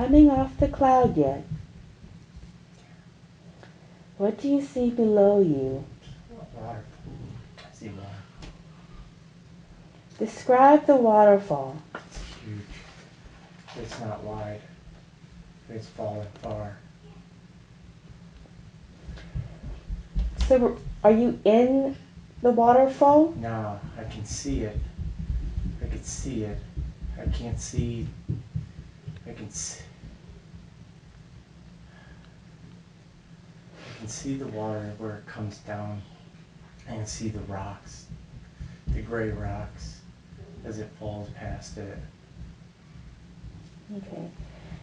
coming off the cloud yet. What do you see below you? Water. I see water. Describe the waterfall. It's huge. It's not wide. It's falling far. So are you in the waterfall? No, I can see it. I can see it. I can't see. I can see. I can see the water where it comes down. I can see the rocks, the gray rocks, as it falls past it. Okay.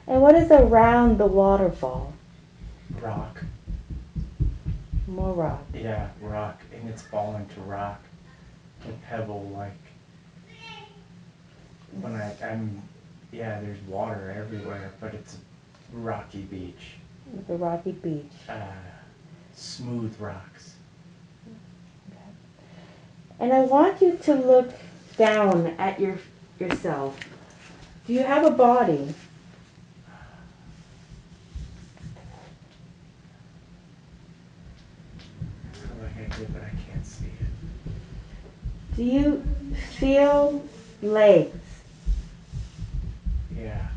And what is around the waterfall? Rock. More rock. Yeah, rock, and it's falling to rock and pebble like. When yeah, there's water everywhere, but it's a rocky beach. The rocky beach. Smooth rocks. Okay. And I want you to look down at yourself. Do you have a body? I feel like I did, but I can't see it. Do you feel legs? Yeah.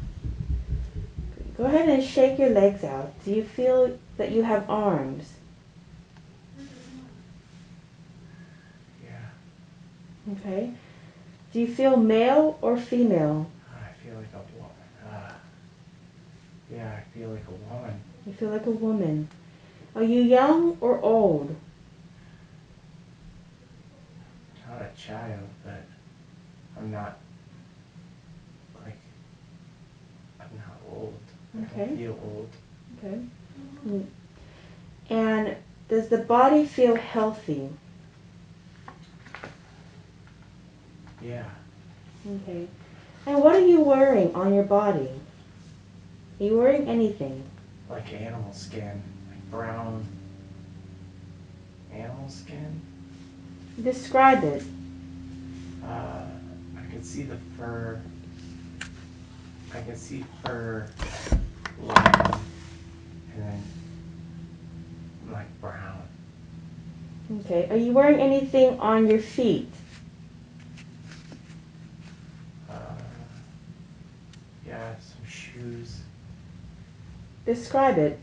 Go ahead and shake your legs out. Do you feel that you have arms? Yeah. Okay. Do you feel male or female? I feel like a woman. Yeah, I feel like a woman. You feel like a woman. Are you young or old? Not a child, but I'm not, like, I'm not old. I Okay. don't feel old. Okay. And does the body feel healthy? Yeah. Okay. And what are you wearing on your body? Are you wearing anything? Like animal skin, like brown animal skin. Describe it. I can see the fur. I can see fur line and then like brown. Okay. Are you wearing anything on your feet? Uh, yeah, some shoes. Describe it.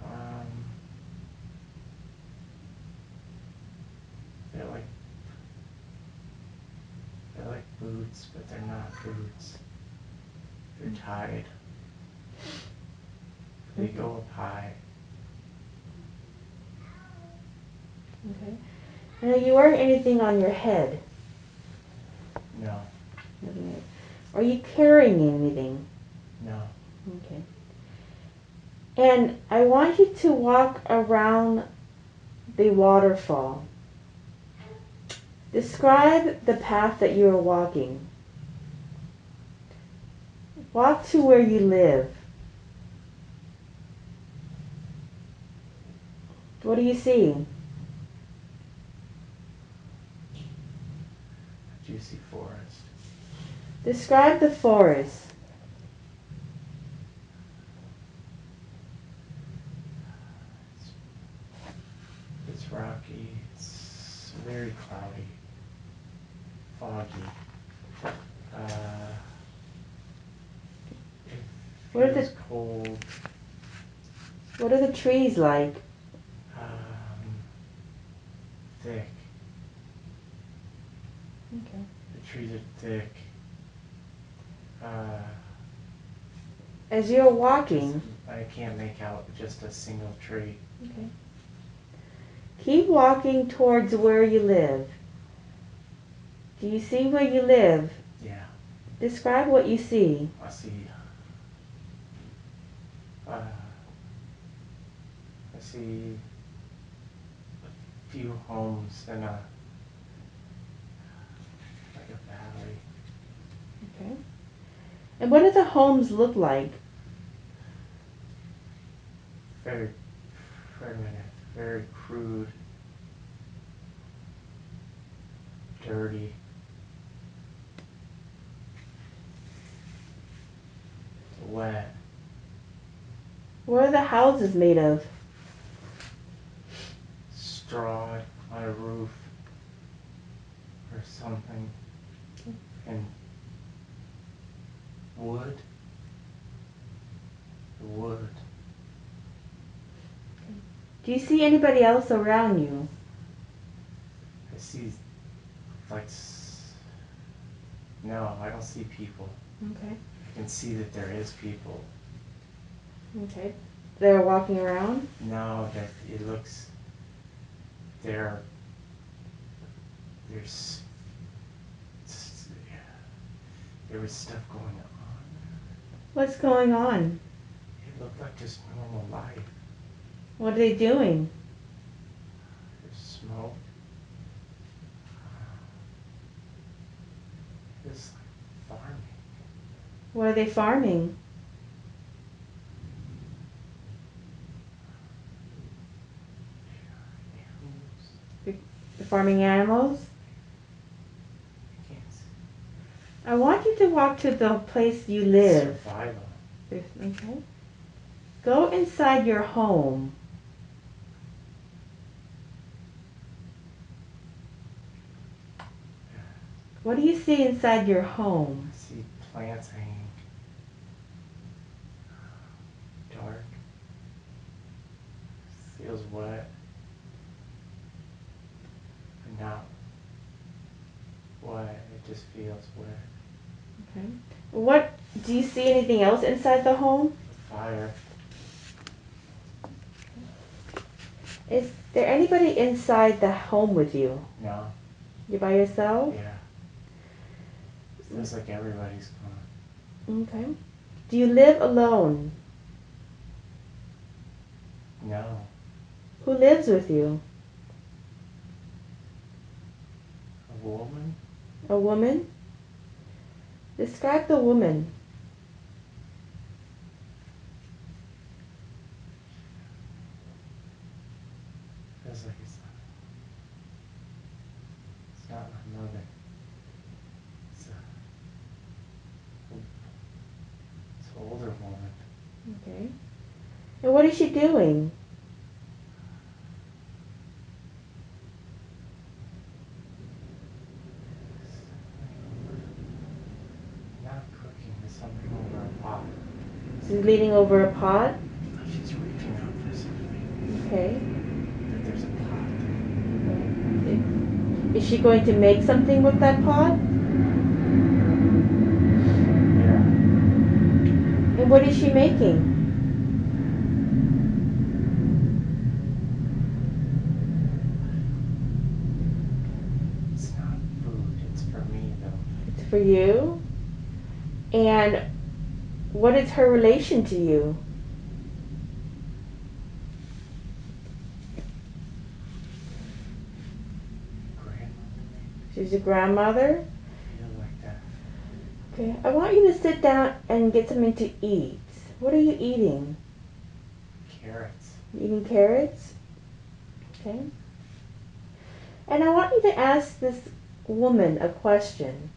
Um, they're like they're like boots, but they're not boots. They're tied. They go up high. Okay. And are you wearing anything on your head? No, Okay. Are you carrying anything? no. Okay. And I want you to walk around the waterfall. Describe the path that you are walking. Walk to where you live. What do you see? A juicy forest. Describe the forest. It's rocky. It's very cloudy, foggy. What are It feels the cold. What are the trees like? Thick. Okay. The trees are thick. As you're walking, I can't make out just a single tree. okay. Keep walking towards where you live. Do you see where you live? Yeah, Describe what you see. I see. I see a few homes and like a valley. Okay. And what do the homes look like? Very primitive, very crude, dirty. Wet. What are the houses made of? Straw on a roof or something. And wood. Wood. Do you see anybody else around you? I see, like, no, I don't see people. Okay. I can see that there is people. Okay. They're walking around? No, that it looks, there's there was stuff going on. What's going on? It looked like just normal life. What are they doing? There's smoke. It's like farming. What are they farming? Animals. They're farming animals? I can't see. I want you to walk to the place you live. Survival. Okay. Go inside your home. What do you see inside your home? I see plants hanging. Dark. Feels wet. But not wet. It just feels wet. Okay. What do you see anything else inside the home? A fire. Is there anybody inside the home with you? No. You by yourself? Yeah. Feels like everybody's gone. Okay. Do you live alone? No. Who lives with you? A woman? A woman? Describe the woman. Feels like it's not my mother. It's an older woman. Okay. And what is she doing? Not cooking, there's something over a pot. She's leaning over a pot. She's reaching out for something. Okay. But there's a pot Is she going to make something with that pot? there. Yeah. And what is she making? It's not food, it's for me though. It's for you. And what is her relation to you? Grandmother maybe? She's a grandmother. Feel like that. Okay. I want you to sit down and get something to eat. What are you eating? Carrots. You eating carrots? Okay. And I want you to ask this woman a question.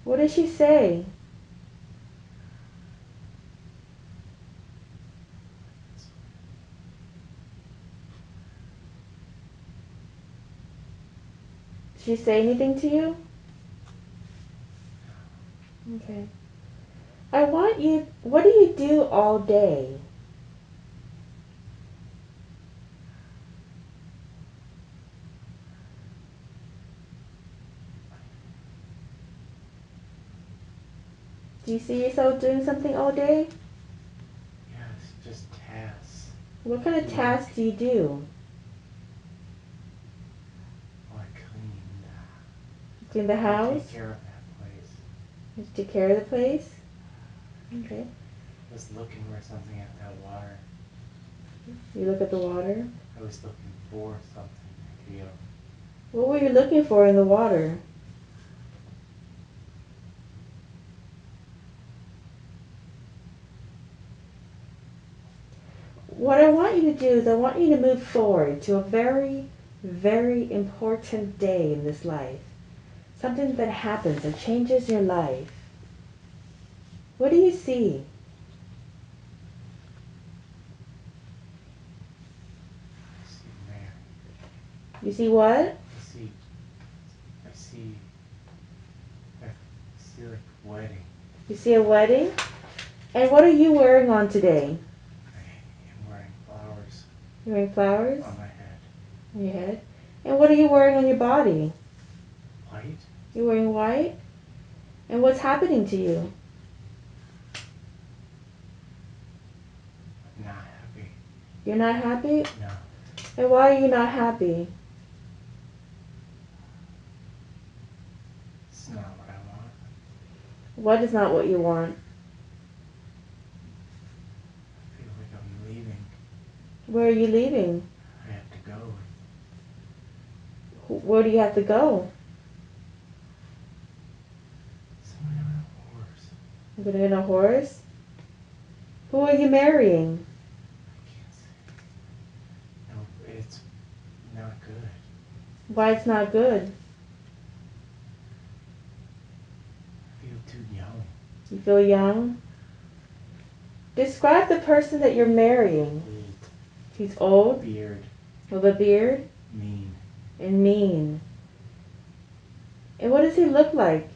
What does she say? Did she say anything to you? Okay. What do you do all day? Do you see yourself doing something all day? Yeah, it's just tasks. What kind of tasks do you do? Oh, I cleaned. Clean the I house? take care of that place. You take care of the place? Okay. I was looking for something at that water. You look at the water? I was looking for something, I feel. What were you looking for in the water? What I want you to do is I want you to move forward to a very, very important day in this life. Something that happens that changes your life. What do you see? I see Mary. You see what? I see like a wedding. You see a wedding? And what are you wearing on today? I am wearing flowers You're wearing flowers on my head. on your head. And what are you wearing on your body? White? You're wearing white? And what's happening to you? I'm not happy. You're not happy? No. And why are you not happy? It's not what I want. What is not what you want? I feel like I'm leaving. Where are you leaving? I have to go. Where do you have to go? Someone on a horse. You're gonna get a horse? Who are you marrying? I can't say. No, it's not good. Why it's not good? I feel too young. You feel young? Describe the person that you're marrying. Old. He's old, Beard. with a beard, Mean. and mean. And what does he look like?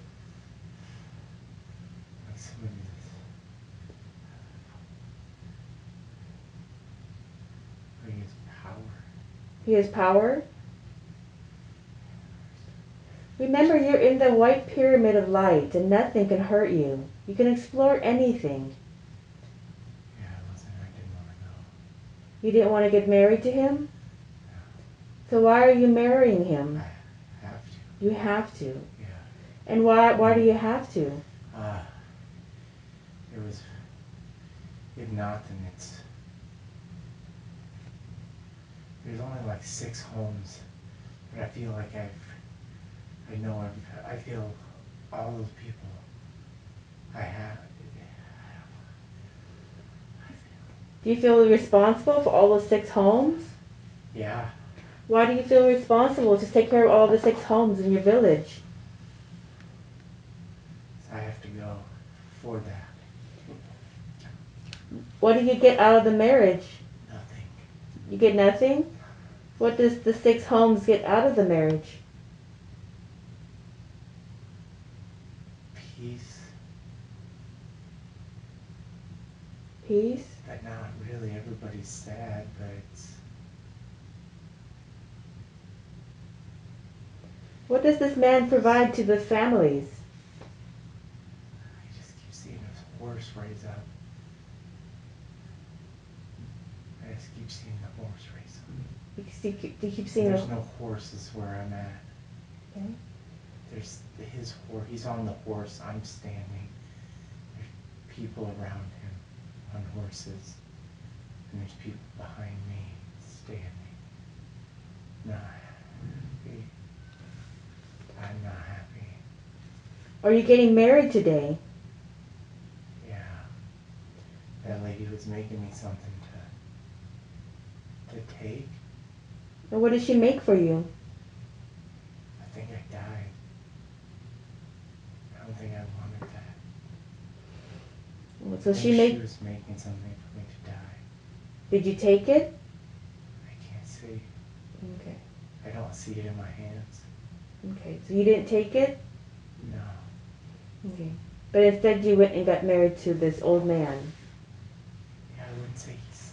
Like somebody that's... Like he has power. He has power? Remember, you're in the white pyramid of light, and nothing can hurt you. You can explore anything. Yeah, I didn't want to go. You didn't want to get married to him? So why are you marrying him? I have to. You have to. Yeah. And why do you have to? It was... If not, then it's... There's only like 6 homes. But I feel like I feel all those people I have... Do you feel responsible for all the 6 homes? Yeah. Why do you feel responsible to take care of all the 6 homes in your village? So I have to go for that. What do you get out of the marriage? Nothing. You get nothing? What does the 6 homes get out of the marriage? Peace. Peace? But not really. Everybody's sad, but it's... What does this man provide to the families? I just keep seeing his horse raise up. I just keep seeing the horse raise up. You keep seeing There's no horses where I'm at. Okay. There's his horse. He's on the horse. I'm standing. There's people around him on horses. And there's people behind me standing. Not happy. I'm not happy. Are you getting married today? Yeah. That lady was making me something to take. And what did she make for you? I think I died. I don't think I wanted that. So I think she was making something for me to die. Did you take it? I can't see. Okay. I don't see it in my hands. Okay. So you didn't take it? No. Okay. But instead you went and got married to this old man. Yeah, I wouldn't say he's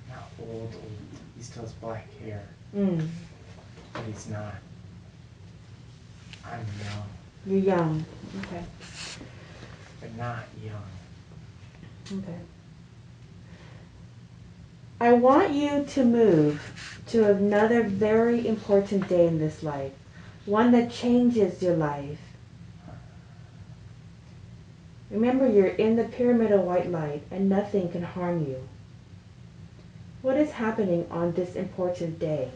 not old. He still has black hair. But he's not. I'm young. You're young. Okay. But not young. Okay. I want you to move to another very important day in this life. One that changes your life. Remember, you're in the pyramid of white light and nothing can harm you. What is happening on this important day?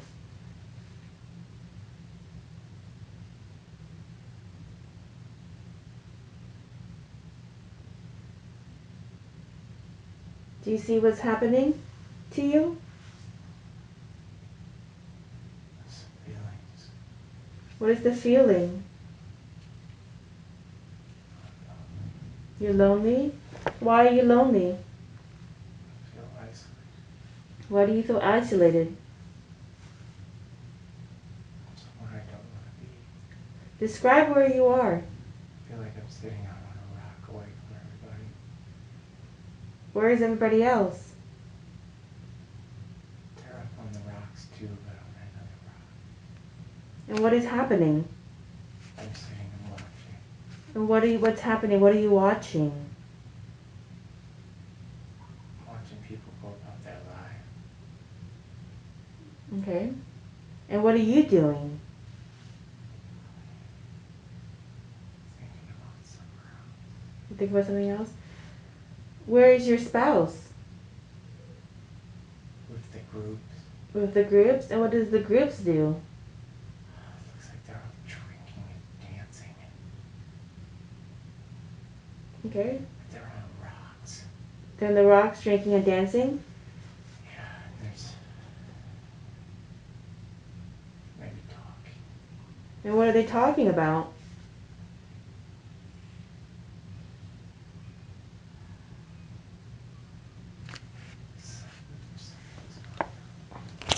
Do you see what's happening to you? Some feelings. What is the feeling? You're lonely? Why are you lonely? I feel isolated. Why do you feel isolated? Somewhere I don't want to be. Describe where you are. I feel like I'm sitting out on a rock away from everybody. Where is everybody else? They're up on the rocks too, but on another rock. And what is happening? I'm sitting and watching. And what's happening? What are you watching? Watching people go about their life. Okay. And what are you doing? Thinking about somewhere else. You think about something else? Where is your spouse? With the groups. With the groups? And what does the groups do? It looks like they're all drinking and dancing. Okay. They're on rocks. They're on the rocks drinking and dancing? Yeah, and there's maybe talking. And what are they talking about?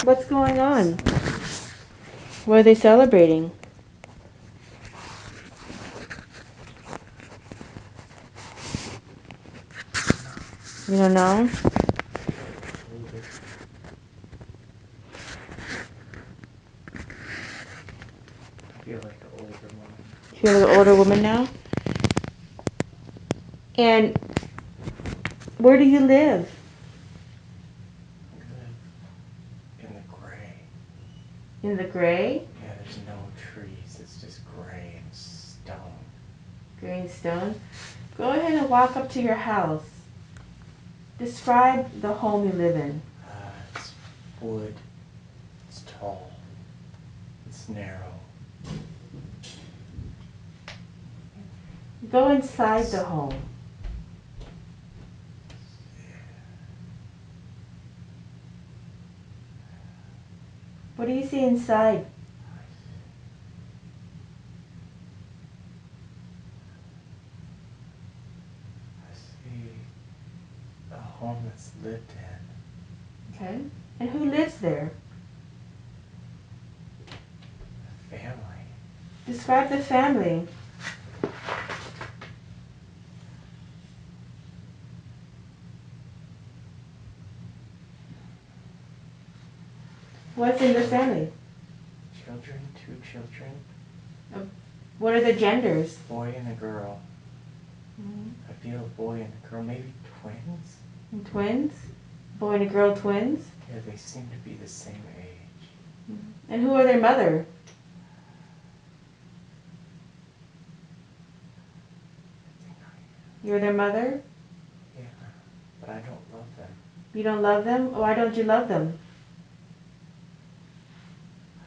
What's going on? What are they celebrating? You don't know? Older. I feel like an older woman. You feel like an older woman now? And where do you live? I live in the gray. In the gray? Yeah, there's no trees. It's just gray and stone. Gray and stone? Go ahead and walk up to your house. Describe the home you live in. It's wood. It's tall. It's narrow. Go inside the home. What do you see inside? I see a home that's lived in. Okay. And who lives there? A family. Describe the family. What's in the family? Children, 2 children. What are the genders? Boy and a girl. I feel a boy and a girl, maybe twins. And twins? Boy and a girl twins? Yeah, they seem to be the same age. And who are their mother? I think You're their mother? yeah, but I don't love them. You don't love them? Why don't you love them?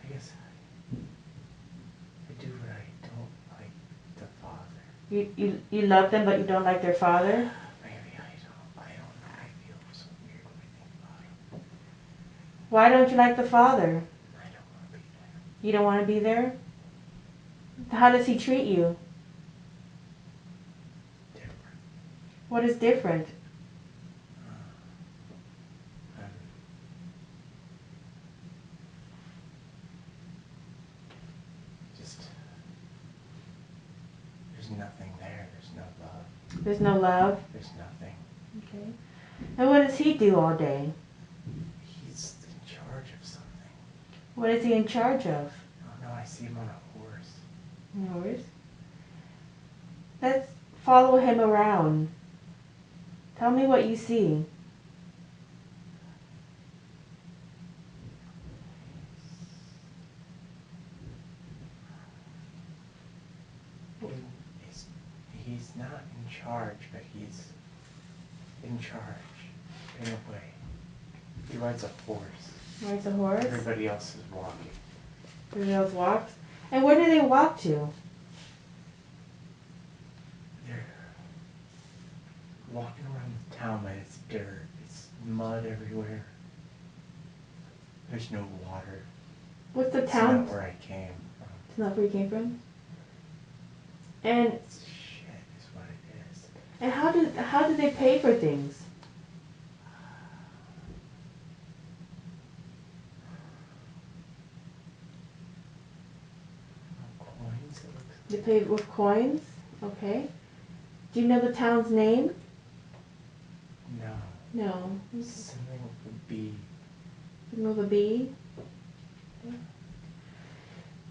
I guess I do, but I don't like the father. You love them, but you don't like their father? Maybe I don't know. I feel so weird when I think about him. Why don't you like the father? I don't want to be there. You don't want to be there? How does he treat you? Different. What is different? I'm just, there's nothing there. There's no love. There's no love? There's nothing. Okay. And what does he do all day? He's in charge of something. What is he in charge of? Oh no, I see him on a horse. No worries. Let's follow him around. Tell me what you see. He's, he's not in charge, but he's in charge in a way. He rides a horse. Rides a horse? Everybody else is walking. Everybody else walks? And where do they walk to? They're walking around the town, but it's dirt. It's mud everywhere. There's no water. What's the It's town? not where I came from. It's not where you came from? And It's shit is what it is. And how do they pay for things? Coins, it looks They like. pay with coins? Okay. Do you know the town's name? No. No. Something with a B. Remove a B?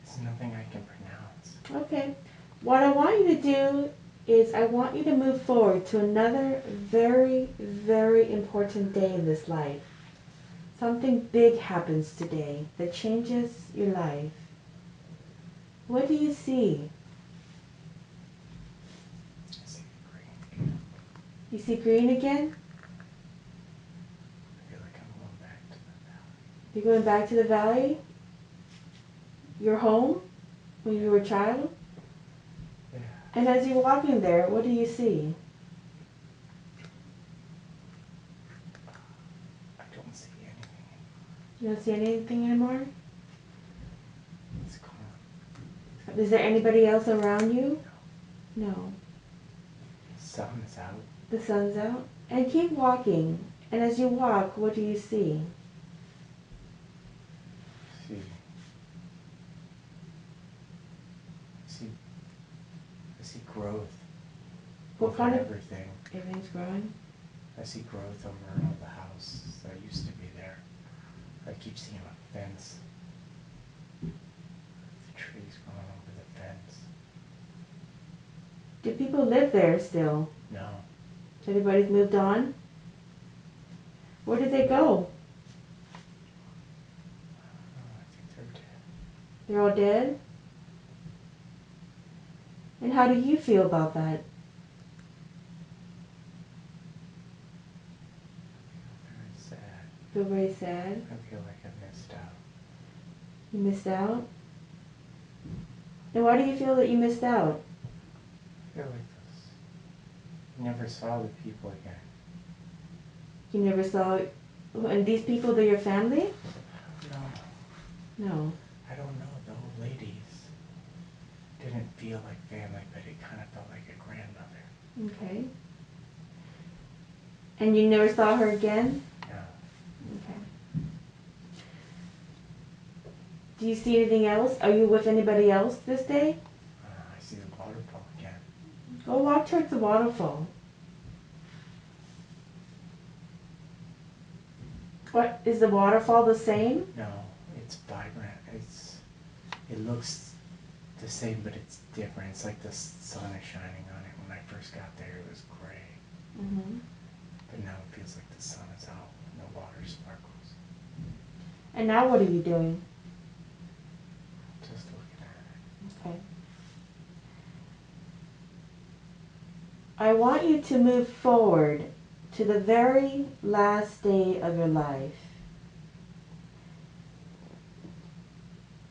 It's nothing I can pronounce. Okay. What I want you to do is I want you to move forward to another very, very important day in this life. Something big happens today that changes your life. What do you see? I see green. You see green again? I feel like I'm going back to the valley. You're going back to the valley? Your home? When you were a child? Yeah. And as you're walking there, what do you see? I don't see anything. You don't see anything anymore? It's gone. Is there anybody else around you? No. The sun is out. The sun's out. And keep walking. And as you walk, what do you see? See. I see growth. What Over kind of... everything. Everything's growing? I see growth over all the houses that used to be there. I keep seeing a fence. The trees growing over the fence. Do people live there still? No. Everybody's moved on? Where did they go? Oh, I think they're dead. They're all dead? And how do you feel about that? I feel very sad. Feel very sad? I feel like I missed out. You missed out? And why do you feel that you missed out? I feel like this. I never saw the people again. You never saw... And these people, they're your family? No. No. I don't know. The old ladies didn't feel like family, but it kind of felt like a grandmother. Okay. And you never saw her again? No. Okay. Do you see anything else? Are you with anybody else this day? I see the waterfall again. Go walk towards the waterfall. What, is the waterfall the same? No, it's vibrant. It looks the same, but it's different. It's like the sun is shining on it. When I first got there, it was gray. Mm-hmm. But now it feels like the sun is out and the water sparkles. And now what are you doing? Just looking at it. Okay. I want you to move forward to the very last day of your life.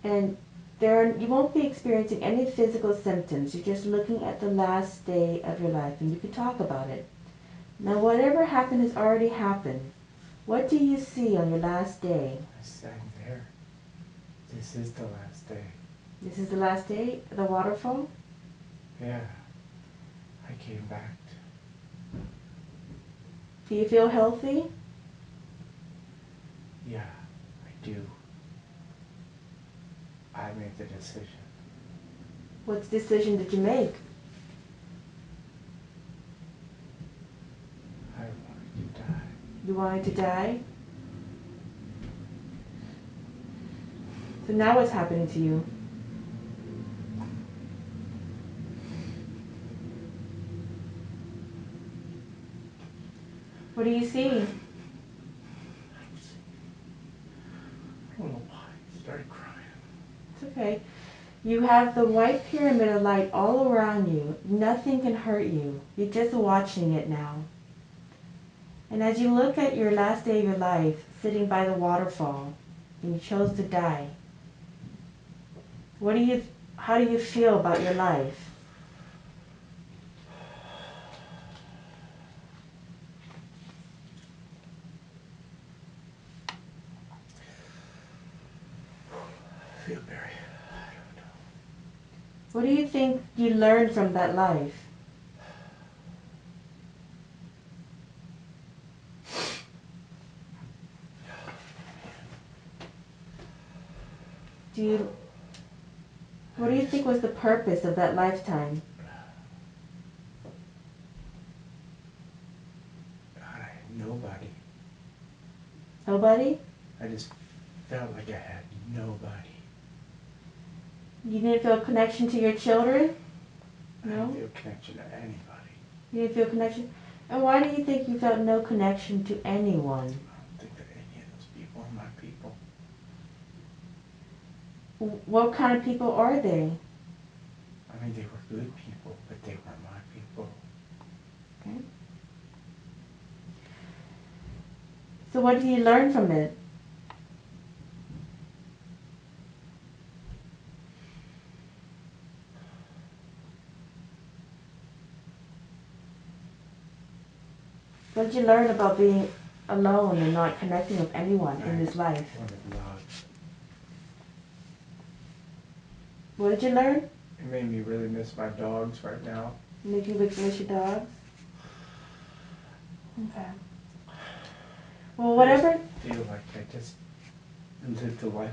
And you won't be experiencing any physical symptoms. You're just looking at the last day of your life, and you can talk about it. Now, whatever happened has already happened. What do you see on your last day? I'm there. This is the last day. This is the last day of the waterfall? Yeah. I came back. Do you feel healthy? Yeah, I do. I made the decision. What decision did you make? I wanted to die. You wanted to die? So now what's happening to you? What do you see? I don't know why. I started crying. It's okay. You have the white pyramid of light all around you. Nothing can hurt you. You're just watching it now. And as you look at your last day of your life, sitting by the waterfall, and you chose to die, how do you feel about your life? I feel very, I don't know. What do you think you learned from that life? Do you, what do you think was the purpose of that lifetime? God, I had nobody. Nobody? I just felt like I had nobody. You didn't feel a connection to your children? I No? didn't feel a connection to anybody. You didn't feel a connection? And why do you think you felt no connection to anyone? I don't think that any of those people are my people. What kind of people are they? I mean, they were good people, but they weren't my people. Okay. So what did you learn from it? What did you learn about being alone and not connecting with anyone in this life? I wanted love. What did you learn? It made me really miss my dogs right now. Make you miss your dogs? Okay. Well, whatever. I feel like I just lived a life.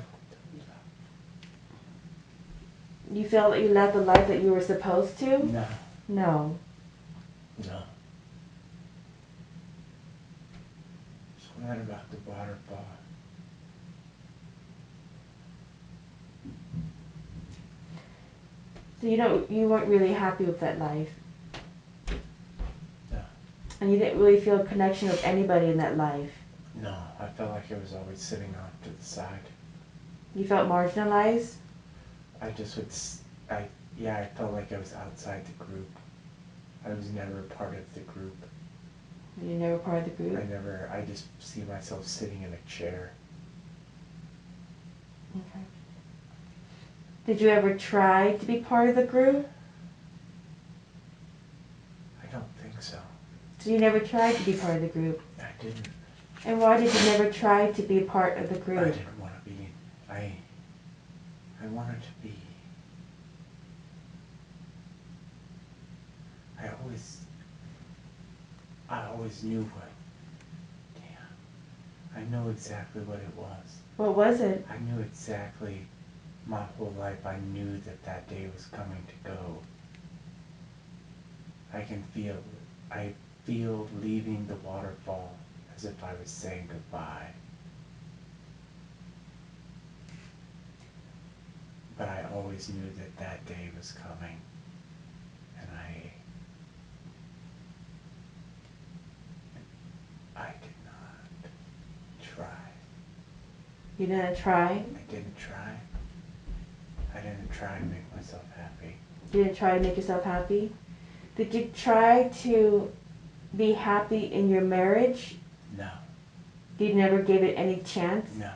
You feel that you led the life that you were supposed to? No. No. No. Something about the waterfall. So you weren't really happy with that life? No. And you didn't really feel a connection with anybody in that life? No, I felt like I was always sitting off to the side. You felt marginalized? I just would, I felt like I was outside the group. I was never part of the group. You're never part of the group? I just see myself sitting in a chair. Okay. Did you ever try to be part of the group? I don't think so. So you never tried to be part of the group? I didn't. And why did you never try to be part of the I group? didn't want to be. I wanted to be. I always knew what. Damn. I know exactly what it was. What was it? I knew exactly. My whole life I knew that that day was coming to go. I feel leaving the waterfall as if I was saying goodbye. But I always knew that that day was coming. And I did not try. You didn't try? I didn't try. I didn't try to make myself happy. You didn't try to make yourself happy? Did you try to be happy in your marriage? No. You never gave it any chance? No.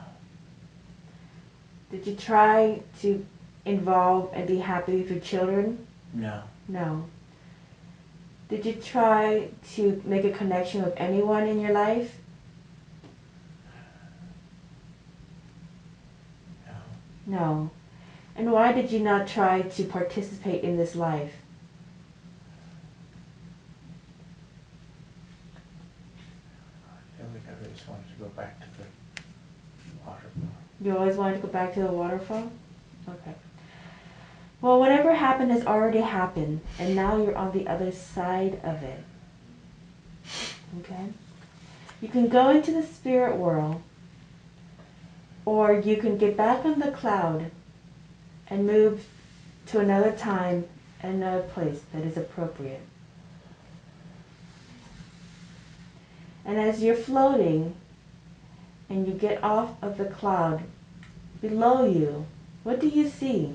Did you try to involve and be happy with your children? No. No. Did you try to make a connection with anyone in your life? No. No. And why did you not try to participate in this life? I feel like I just wanted to go back to the waterfall. You always wanted to go back to the waterfall? Okay. Well, whatever happened has already happened, and now you're on the other side of it. Okay? You can go into the spirit world, or you can get back on the cloud and move to another time and another place that is appropriate. And as you're floating and you get off of the cloud, below you, what do you see?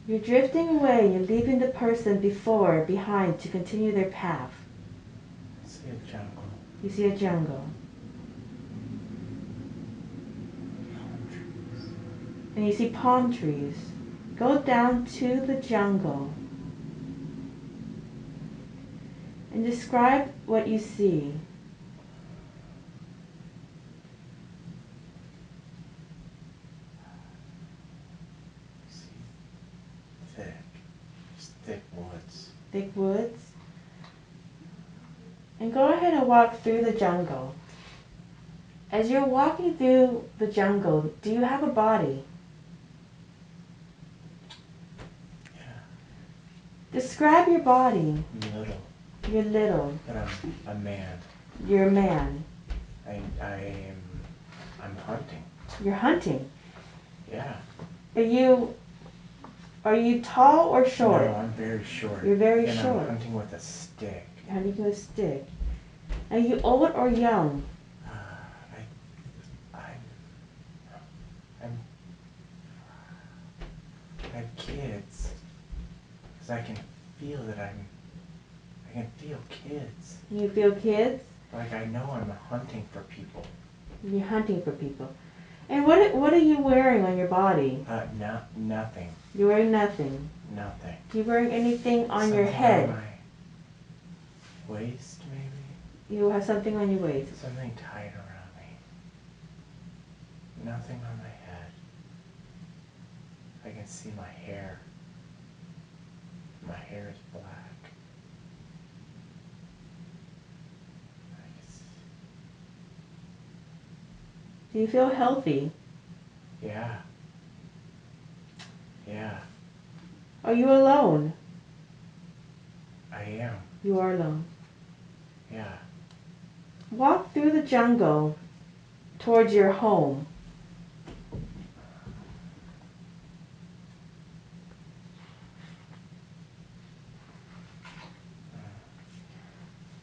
You're drifting away, you're leaving the person behind to continue their path. I see a jungle. You see a jungle. Palm trees. And you see palm trees. Go down to the jungle and describe what you see. Thick. Just thick woods. Thick woods. And go ahead and walk through the jungle. As you're walking through the jungle, do you have a body? Yeah. Describe your body. Little. You're little. But I'm a man. You're a man. I'm hunting. You're hunting. Yeah. Are you tall or short? No, I'm very short. You're very and short. I'm hunting with a stick. You're hunting with a stick. Are you old or young? I have kids. Because I can feel I can feel kids. You feel kids? Like I know I'm hunting for people. You're hunting for people. And what are you wearing on your body? Nothing. You're wearing nothing. Nothing. You wearing anything on Something your head? on my waist, maybe? You have something on your waist. Something tied around me. Nothing on my head. I can see my hair. My hair is black. Do you feel healthy? Yeah. Yeah. Are you alone? I am. You are alone. Yeah. Walk through the jungle towards your home.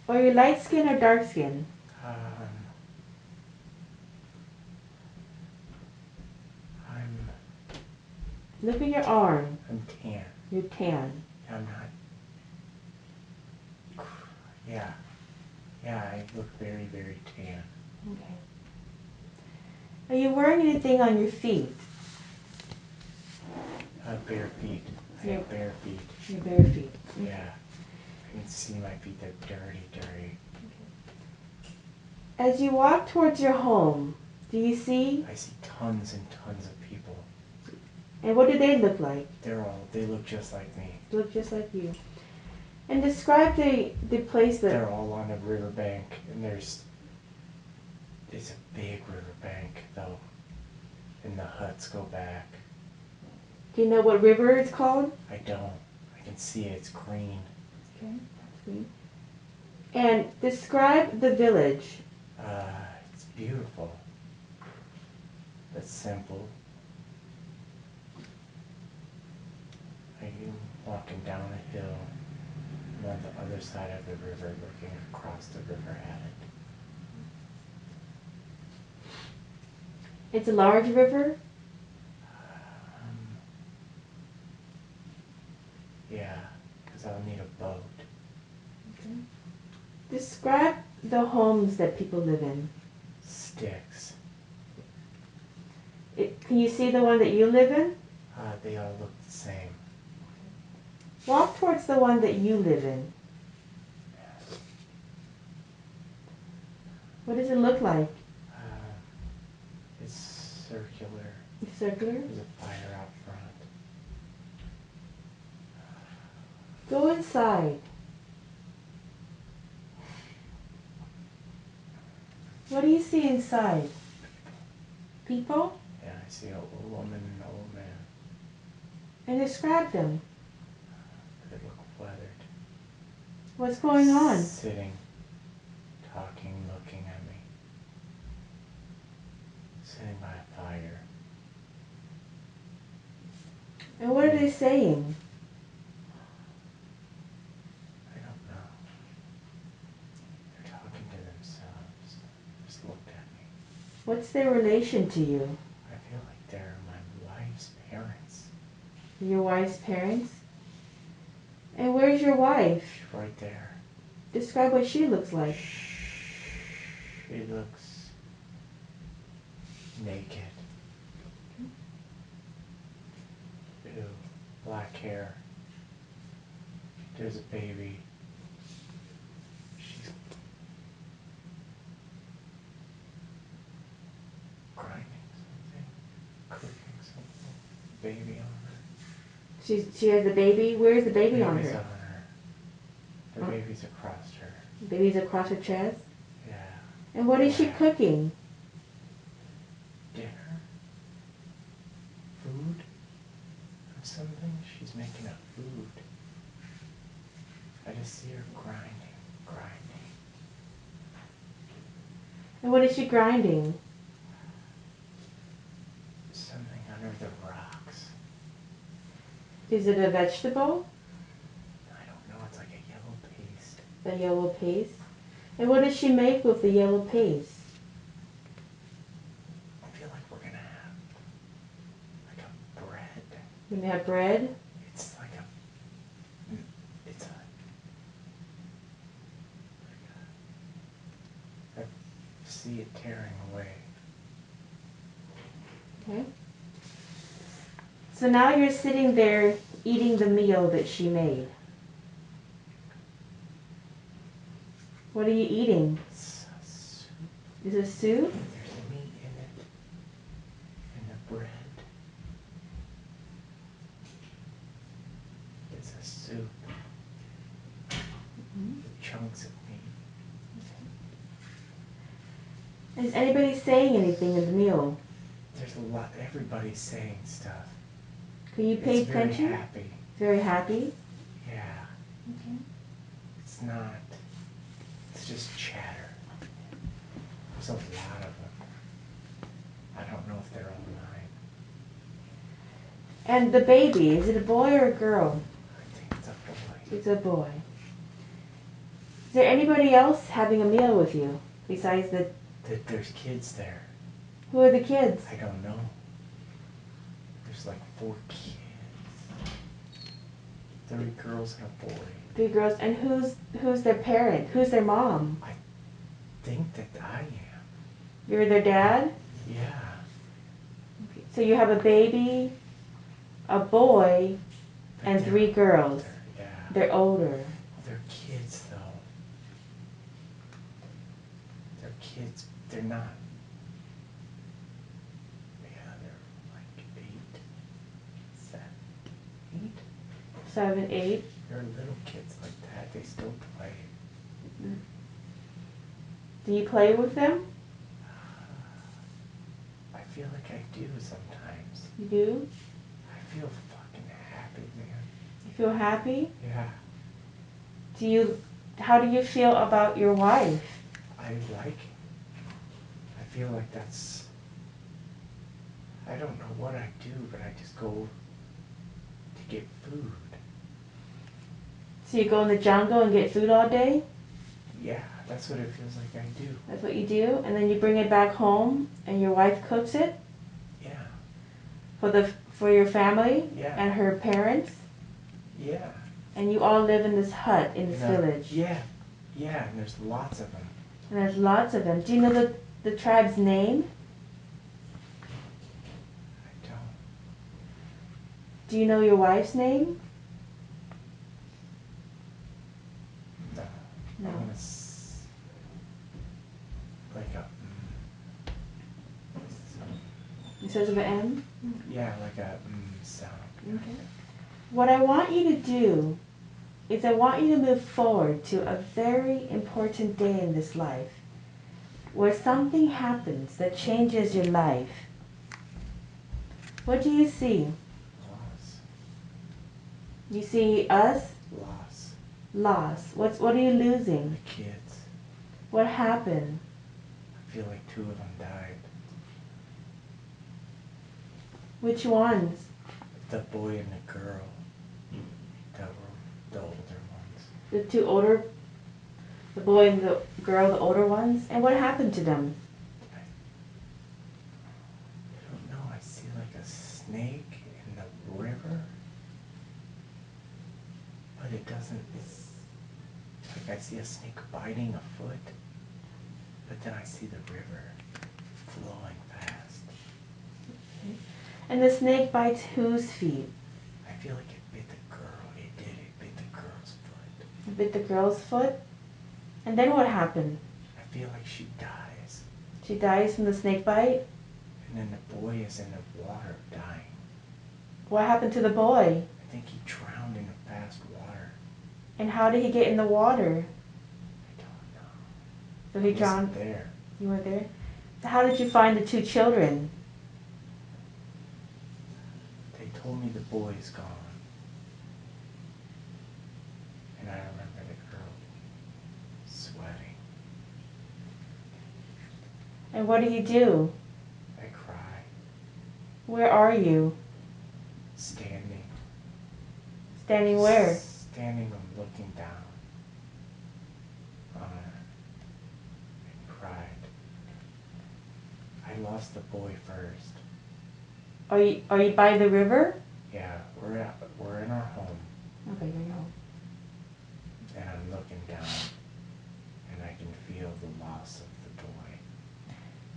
Are you light skin or dark skin? I'm Look at your arm. I'm tan. You're tan. I'm not. Yeah. Yeah, I look very, very tan. Okay. Are you wearing anything on your feet? Bare feet. I have bare feet. Your bare feet. Yeah. I can see my feet. They're dirty, dirty. As you walk towards your home, do you see? I see tons and tons of people. And what do they look like? They look just like me. They look just like you. And describe the place that... They're all on a riverbank, and it's a big riverbank, though. And the huts go back. Do you know what river it's called? I don't. I can see it. It's green. Okay, that's green. And describe the village. It's beautiful. But simple. I'm walking down a hill. I'm on the other side of the river, looking across the river at it. It's a large river? Yeah, because I'll need a boat. Okay. Describe the homes that people live in. Sticks. Can you see the one that you live in? They all look the same. Walk towards the one that you live in. What does it look like? It's circular. It's circular? There's a fire out front. Go inside. What do you see inside? People? Yeah, I see a woman and an old man. And describe them. They look weathered. What's going on? Sitting, talking, looking at me. Sitting by a fire. And what are they saying? I don't know. They're talking to themselves. Just looked at me. What's their relation to you? I feel like they're my wife's parents. Your wife's parents? And where's your wife? She's right there. Describe what she looks like. She looks naked. Ew. Black hair. There's a baby. She's grinding something, cooking something. Baby on her. She has the baby? Where's the baby on Baby's her? on her. The baby's across her. Baby's across her chest. Yeah. And what is she Wow. cooking? Dinner? Food? Or something? She's making up food. I just see her grinding. And what is she grinding? Something under the rocks. Is it a vegetable? I don't know, it's like a yellow paste. The yellow paste? And what does she make with the yellow paste? I feel like we're gonna have like a bread. When you have bread? It's like I see it tearing away. Okay. So now you're sitting there eating the meal that she made. What are you eating? It's a soup. Is it soup? There's meat in it. And the bread. It's a soup. With chunks of meat. Is anybody saying anything in the meal? There's a lot, everybody's saying stuff. Can you pay It's very attention? happy. Very happy? Yeah. Okay. It's not, it's just chatter. There's a lot of them. I don't know if they're all mine. And the baby, is it a boy or a girl? I think it's a boy. It's a boy. Is there anybody else having a meal with you besides the... There's kids there. Who are the kids? I don't know. There's like 4 kids. 3 girls and a boy. 3 girls. And who's their parent? Who's their mom? I think that I am. You're their dad? Yeah. Okay. So you have a baby, a boy, But and they're 3 girls. older, yeah. They're older. They're kids though. They're kids. They're not. Yeah, they're like 8, 7, 8. 7, 8. They're little kids like that. They still play. Do you play with them? I feel like I do sometimes. You do? I feel fucking happy, man. You feel happy? Yeah. How do you feel about your wife? I like it. I feel like that's... I don't know what I do, but I just go to get food. So you go in the jungle and get food all day? Yeah, that's what it feels like I do. That's what you do? And then you bring it back home and your wife cooks it? Yeah. For your family? Yeah. And her parents? Yeah. And you all live in this hut, in this village? Yeah. Yeah, and there's lots of them. And there's lots of them. Do you know the tribe's name? I don't. Do you know your wife's name? No. No. Like a... It says of an M? Yeah, like a sound. Okay. What I want you to do is I want you to move forward to a very important day in this life where something happens that changes your life. What do you see? Loss. You see us? Loss. Loss. What are you losing? The kids. What happened? I feel like 2 of them died. Which ones? The boy and the girl. That were the older ones. The 2 older, the boy and the girl, the older ones? And what happened to them? I don't know. I see like a snake in the river. But it doesn't, it's like I see a snake biting a foot. But then I see the river flowing fast. And the snake bites whose feet? I feel like it bit the girl. It did. It bit the girl's foot. It bit the girl's foot? And then what happened? I feel like she dies. She dies from the snake bite? And then the boy is in the water dying. What happened to the boy? I think he drowned in the fast water. And how did he get in the water? I don't So he I wasn't drowned. there. You weren't there? So how did you find the two children? They told me the boy's gone. And I remember the girl sweating. And what do you do? I cried. Where are you? Standing. Standing where? Standing and looking down on her and cried. I lost the boy first. Are you by the river? Yeah, we're in our home. Okay, you're home. And I'm looking down and I can feel the loss of the boy.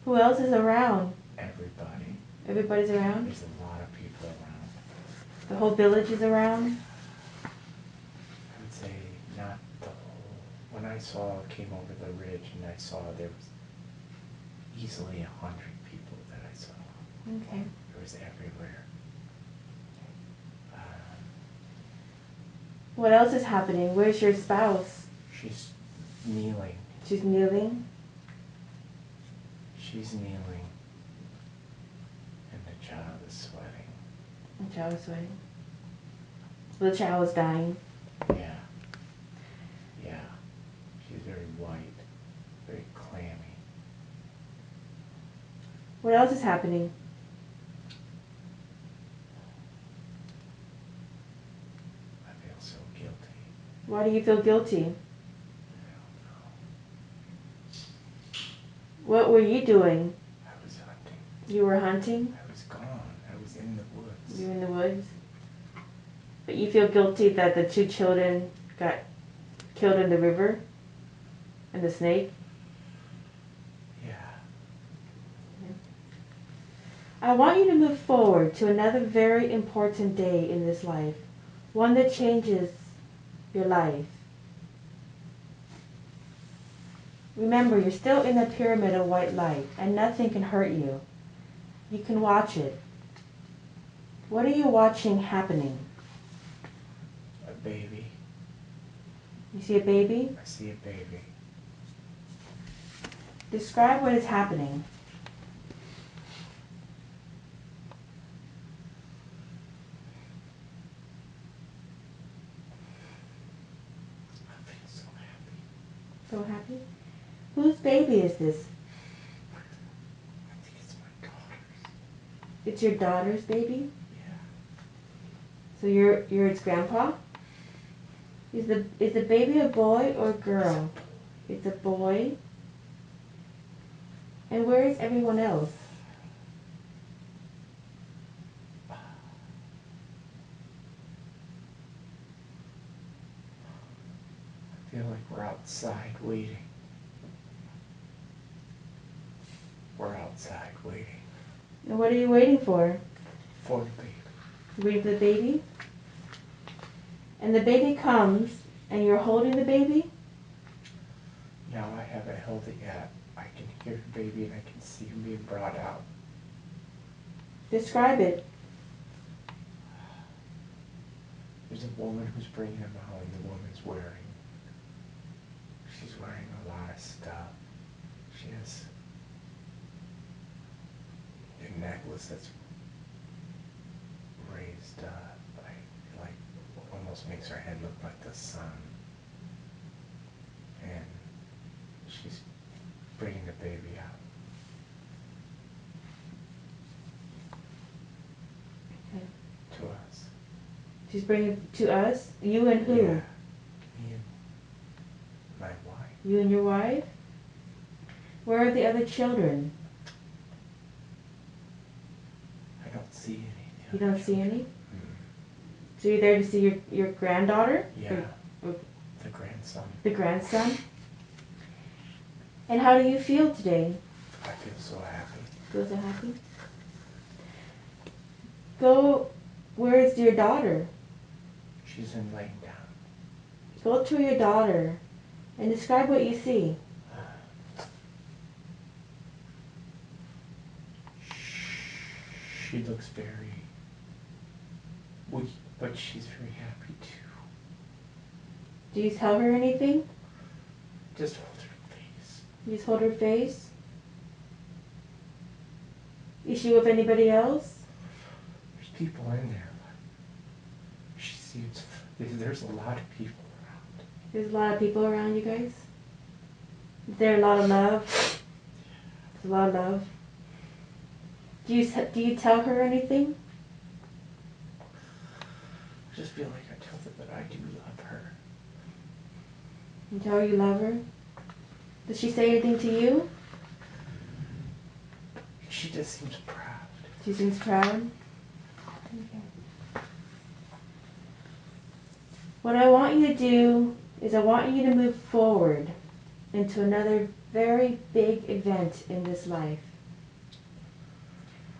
Who else is around? Everybody. Everybody's around? There's a lot of people around. The whole village is around? I would say not the whole. When I came over the ridge and I saw there was easily 100 people that I saw. Okay. It was everywhere. What else is happening? Where's your spouse? She's kneeling. She's kneeling? She's kneeling. And the child is sweating. The child is sweating. The child is dying. Yeah. Yeah. She's very white. Very clammy. What else is happening? I feel so guilty. Why do you feel guilty? I don't know. What were you doing? I was hunting. You were hunting? I was gone. I was in the woods. You were in the woods? But you feel guilty that the two children got killed in the river? And the snake? Yeah. I want you to move forward to another very important day in this life. One that changes your life. Remember, you're still in the pyramid of white light, and nothing can hurt you. You can watch it. What are you watching happening? A baby. You see a baby? I see a baby. Describe what is happening. I feel so happy. So happy? Whose baby is this? I think it's my daughter's. It's your daughter's baby? Yeah. So you're its grandpa? Is the baby a boy or a girl? It's a boy. And where is everyone else? I feel like we're outside waiting. We're outside waiting. And what are you waiting for? For the baby. Waiting for the baby? And the baby comes, and you're holding the baby? Now I haven't held it yet. I can hear the baby and I can see him being brought out. Describe it. There's a woman who's bringing him out, and the woman's she's wearing a lot of stuff. She has a necklace that's raised up, like almost makes her head look like the sun. And she's bringing the baby out. Okay. To us. She's bringing it to us? You and who? Yeah. Me and my wife. You and your wife? Where are the other children? I don't see any. You don't see any? Mm. So you're there to see your granddaughter? Yeah. Or The grandson. the grandson? And how do you feel today? I feel so happy. Feel so happy? Where is your daughter? She's in laying down. Go to your daughter and describe what you see. She looks very weak, but she's very happy too. Do you tell her anything? Just hold her face. You just hold her face. Is she with anybody else? There's people in there. She seems. There's a lot of people around. There's a lot of people around you guys. Is there a lot of love? There's a lot of love. Do you tell her anything? I just feel like I tell her that I do love her. You tell her you love her? Does she say anything to you? She just seems proud. She seems proud? Okay. What I want you to do is I want you to move forward into another very big event in this life.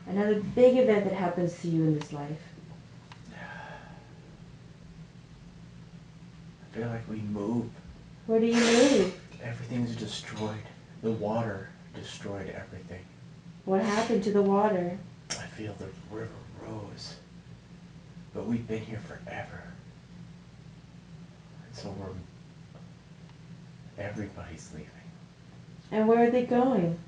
Another big event that happens to you in this life. I feel like we move. Where do you move? Everything's destroyed. The water destroyed everything. What happened to the water? I feel the river rose. But we've been here forever. And so everybody's leaving. And where are they going?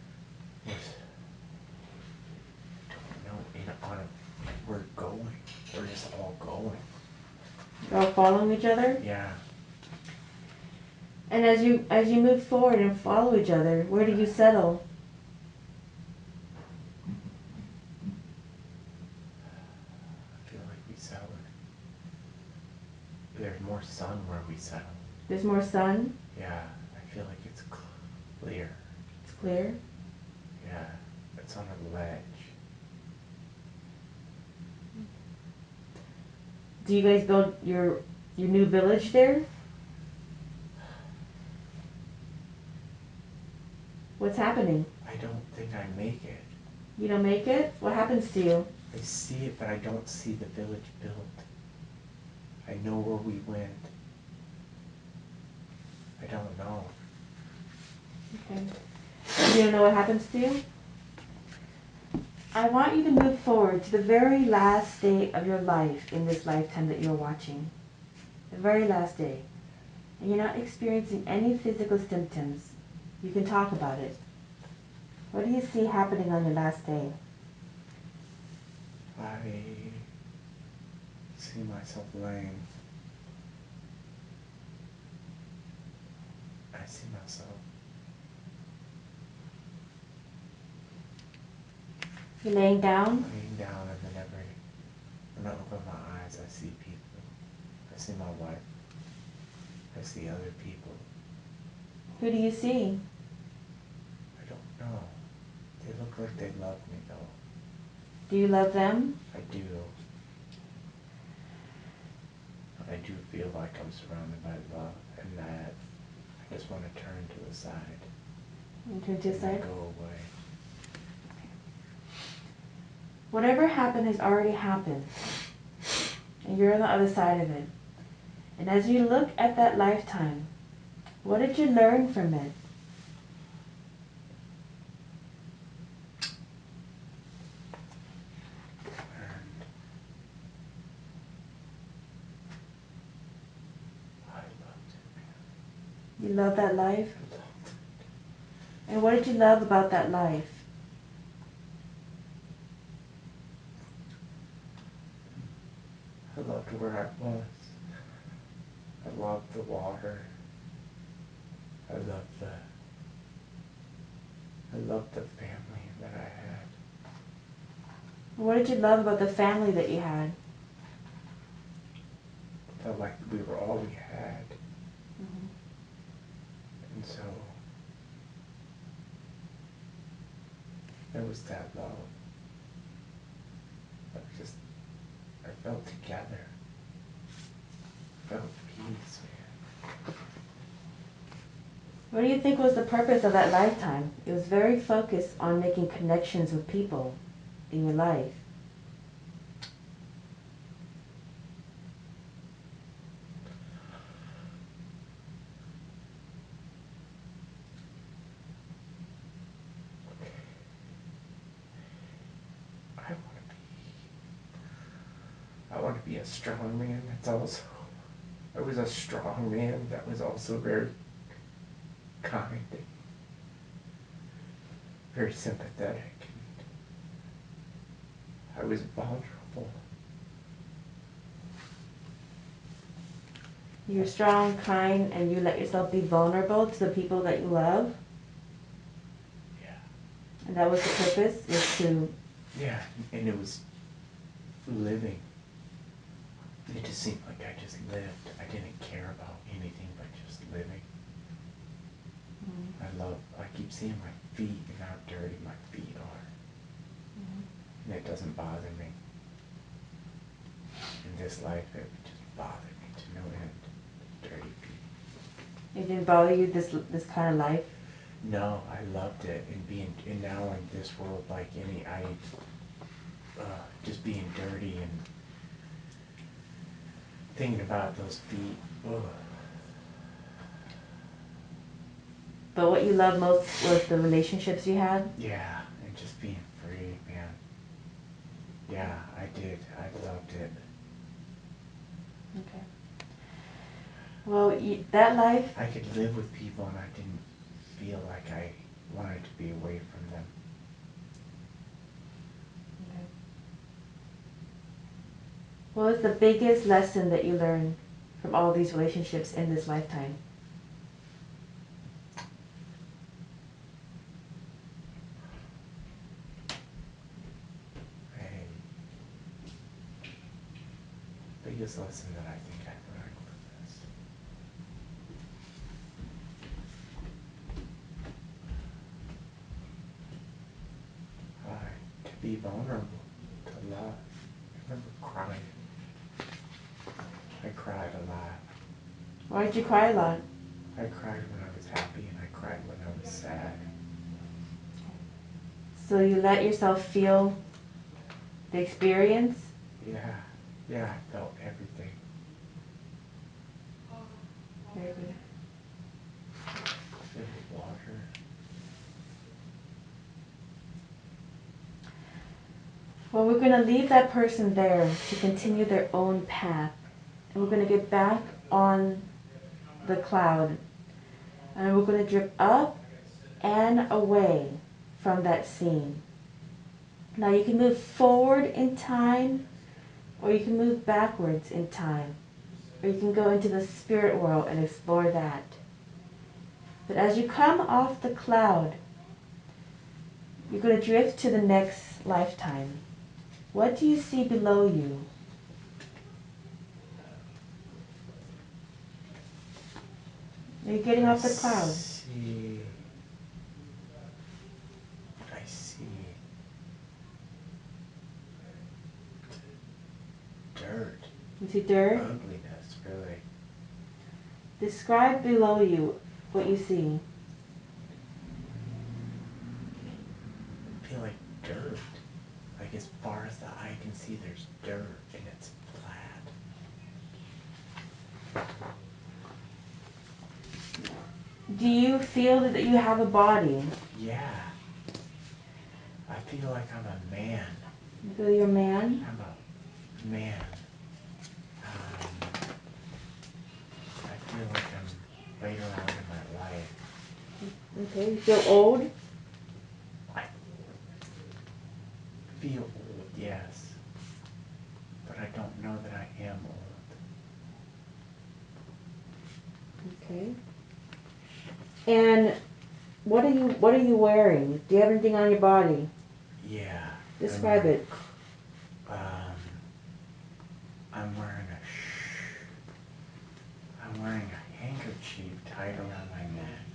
We're going. We're just all going. You're all following each other? Yeah. And as you move forward and follow each other, where do you settle? I feel like we settled. There's more sun where we settle. There's more sun? Yeah. I feel like it's clear. It's clear? Yeah. It's on a ledge. Do you guys build your new village there? What's happening? I don't think I make it. You don't make it? What happens to you? I see it, but I don't see the village built. I know where we went. I don't know. Okay. You don't know what happens to you? I want you to move forward to the very last day of your life in this lifetime that you're watching. The very last day. And you're not experiencing any physical symptoms. You can talk about it. What do you see happening on your last day? I see myself laying. I see myself. You're laying down? Laying down, and then when I open my eyes, I see people. I see my wife. I see other people. Who do you see? I don't know. They look like they love me, though. Do you love them? I do. I do feel like I'm surrounded by love, and that I just want to turn to the side. You turn to the side? And go away. Whatever happened has already happened. And you're on the other side of it. And as you look at that lifetime, what did you learn from it? And I loved it, man. You love that life? I loved it. And what did you love about that life? I loved where I was. I loved the water. I loved the family that I had. What did you love about the family that you had? Felt like we were all we had. Mm-hmm. And so there was that love. I felt together. I felt peace, man. What do you think was the purpose of that lifetime? It was very focused on making connections with people in your life. I want to be a strong man I was a strong man that was also very kind. very sympathetic. And I was vulnerable. You're strong, kind, and you let yourself be vulnerable to the people that you love. Yeah. And that was the purpose, was to... Yeah, and it was living. It just seemed like I just lived. I didn't care about anything but just living. I keep seeing my feet and how dirty my feet are. And it doesn't bother me. In this life, it would just bother me to no end. Dirty feet. It didn't bother you, this kind of life? No, I loved it. And now in this world, like just being dirty and thinking about those feet. Ugh. But what you loved most was the relationships you had? Yeah, and just being free, man. Yeah, I did. I loved it. Okay. Well, that life... I could live with people and I didn't feel like I wanted to be away from them. Okay. What was the biggest lesson that you learned from all these relationships in this lifetime? Biggest lesson that I think I learned from this. To be vulnerable, to love. I remember crying. I cried a lot. Why did you cry a lot? I cried when I was happy and I cried when I was sad. So you let yourself feel the experience? Yeah, I felt everything. Very good. Filled with water. Well, we're going to leave that person there to continue their own path. And we're going to get back on the cloud. And we're going to drip up and away from that scene. Now you can move forward in time, or you can move backwards in time. Or you can go into the spirit world and explore that. But as you come off the cloud, you're going to drift to the next lifetime. What do you see below you? Are you getting off the cloud? I see dirt. You see dirt? Ugliness, really. Describe below you what you see. I feel like dirt. Like as far as the eye can see, there's dirt and it's flat. Do you feel that you have a body? Yeah. I feel like I'm a man. You feel you're a man? I'm a man. I feel like I'm later on in my life. Okay, you feel old? I feel old, yes. But I don't know that I am old. Okay. And what are you wearing? Do you have anything on your body? Yeah. Describe it. I'm wearing a handkerchief tied around my neck.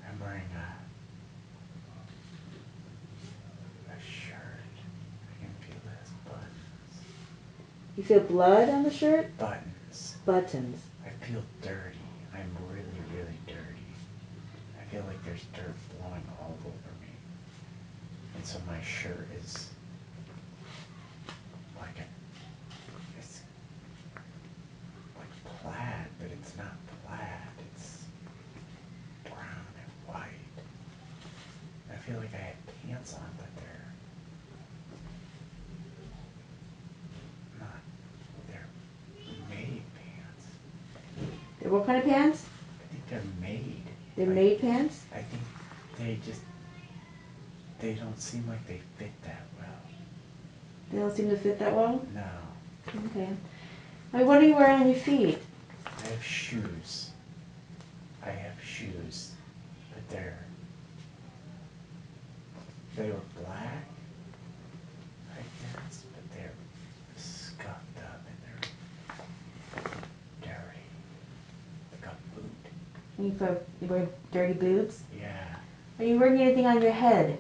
I'm wearing a shirt. I can feel it has buttons. You feel blood on the shirt? Buttons. Buttons. I feel dirty. I'm really, really dirty. I feel like there's dirt blowing all over me. And so my shirt is it's like plaid, but it's not plaid. It's brown and white. I feel like I have pants on, but they're not. They're made pants. What kind of pants? I think they're made. They're made pants? I think they just They don't seem like they fit that well. They don't seem to fit that well? No. Okay. Like, what are you wearing on your feet? I have shoes. But they were black, I guess, but they're scuffed up and they're dirty. Like a boot. You wear dirty boots? Yeah. Are you wearing anything on your head?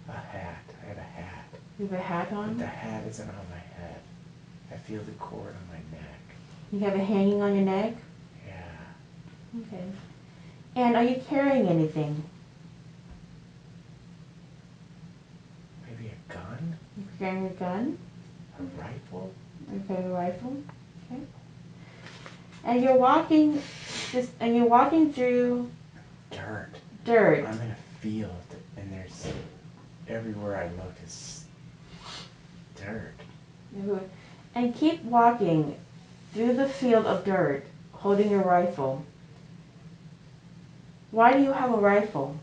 A hat. I have a hat. You have a hat But on? the hat isn't on my head. I feel the cord on my neck. You have it hanging on your neck? Yeah. Okay. And are you carrying anything? Maybe a gun? You're carrying a gun? A rifle? You're carrying a rifle? Okay. And you're walking through Dirt. I'm in a field and there's everywhere I look is dirt. And keep walking through the field of dirt, holding your rifle. Why do you have a rifle?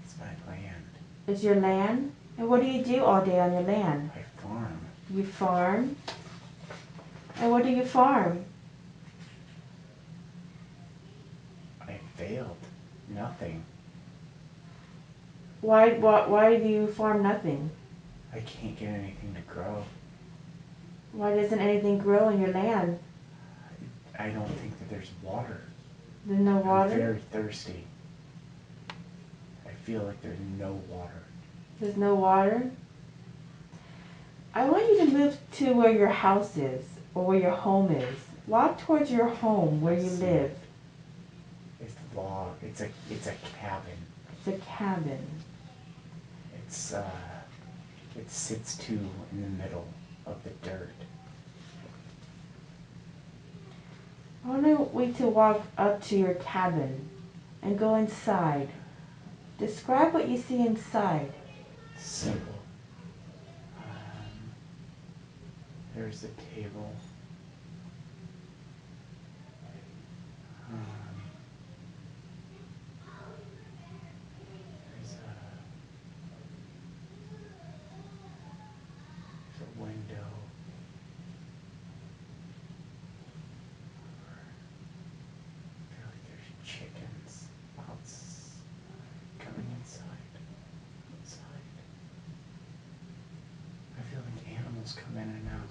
It's my land. It's your land? And what do you do all day on your land? I farm. You farm? And what do you farm? I failed. Nothing. Why do you farm nothing? I can't get anything to grow. Why doesn't anything grow in your land? I don't think that there's water. There's no water? I'm very thirsty. I feel like there's no water. There's no water? I want you to move to where your house is, or where your home is. Walk towards your home, where you live. It's log. It's a cabin. It's a cabin. It sits in the middle of the dirt. I want you to walk up to your cabin and go inside. Describe what you see inside. Simple. There's a table. There's a window. I feel like there's chickens coming inside. I feel like animals come in and out.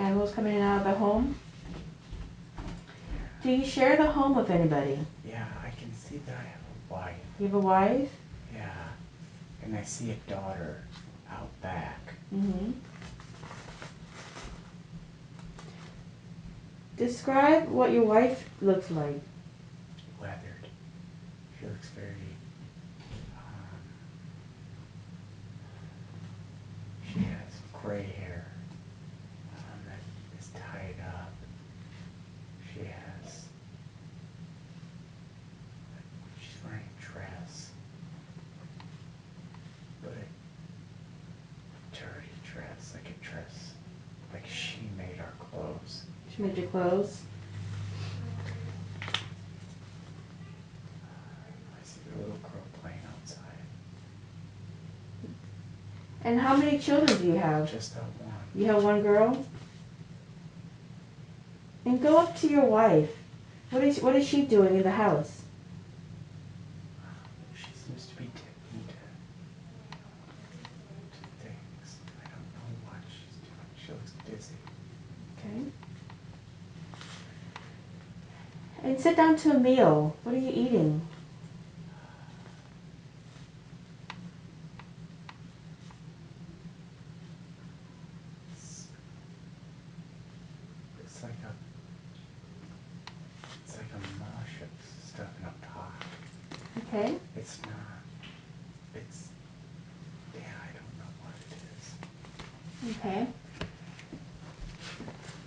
Animals coming in and out of the home? Do you share the home with anybody? Yeah, I can see that I have a wife. You have a wife? Yeah, and I see a daughter out back. Mm-hmm. Describe what your wife looks like. Weathered. She looks very, she has gray hair that is tied up. She's wearing a dress, but a dirty dress, like she made our clothes. She made your clothes? I see the little girl playing outside. And how many children do you have? Just that one. You have one girl? And go up to your wife. What is she doing in the house? She seems to be tending to things. I don't know what she's doing. She looks busy. Okay. And sit down to a meal. What are you eating? It's like a mush of stuff in a pot. Okay. It's not. I don't know what it is. Okay.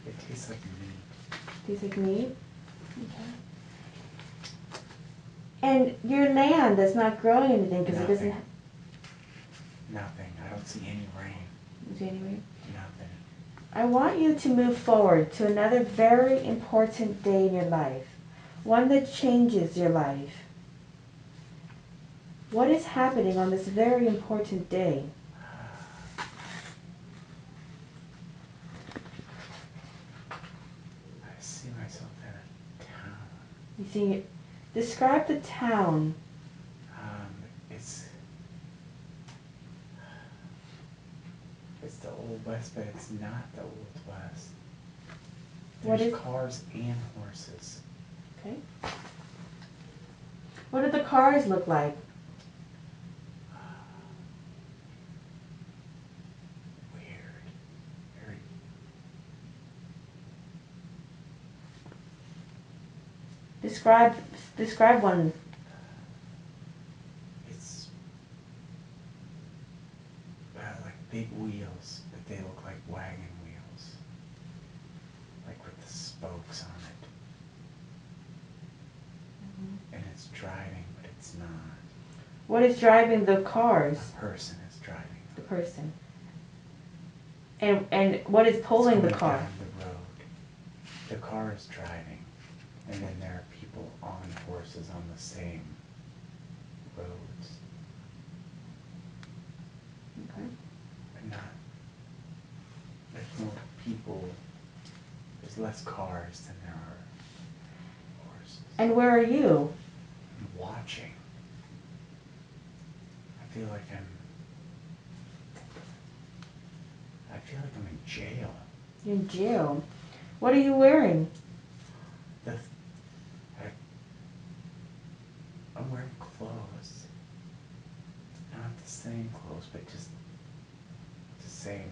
It tastes like meat. Tastes like meat? Okay. And your land is not growing anything because it doesn't have... Nothing. I don't see any rain. Anyway. Nothing. I want you to move forward to another very important day in your life. one that changes your life. What is happening on this very important day? I see myself in a town. You see, describe the town. It's the Old West, but it's not the Old West. What There's is- cars and horses. Okay. What do the cars look like? Weird. Very. Describe one. It's like big wheels, but they look like wagon wheels. Like with the spokes on it. And it's driving, but it's not. What is driving the cars? A person is driving. The person. And what is pulling the It's car? going down the road. The car is driving, and then there are people on horses on the same roads. Okay. But not. There's more people. There's less cars than there are horses. And where are you? I'm watching. I feel like I'm in jail. You're in jail. What are you wearing? I'm wearing clothes. Not the same clothes, but just the same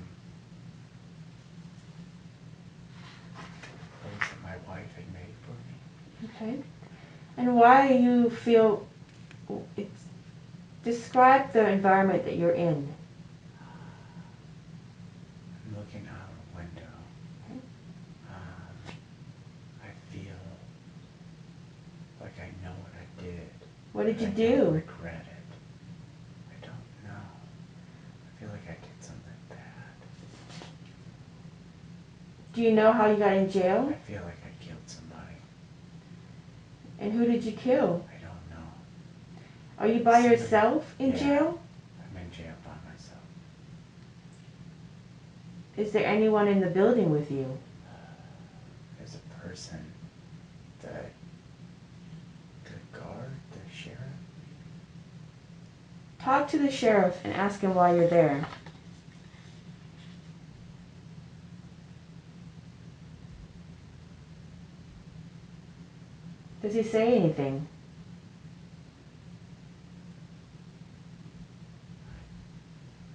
clothes that my wife had made for me. Okay. And why you feel... Describe the environment that you're in. I'm looking out a window. Okay. I feel like I know what I did. What did you I do? don't regret it. I don't know. I feel like I did something bad. Do you know how you got in I jail? feel like I killed somebody. And who did you kill? I don't know. Are you by Somebody- yourself in yeah, jail? I'm in jail by myself. Is there anyone in the building with you? There's a person, the guard, the sheriff. Talk to the sheriff and ask him why you're there. Does he say anything?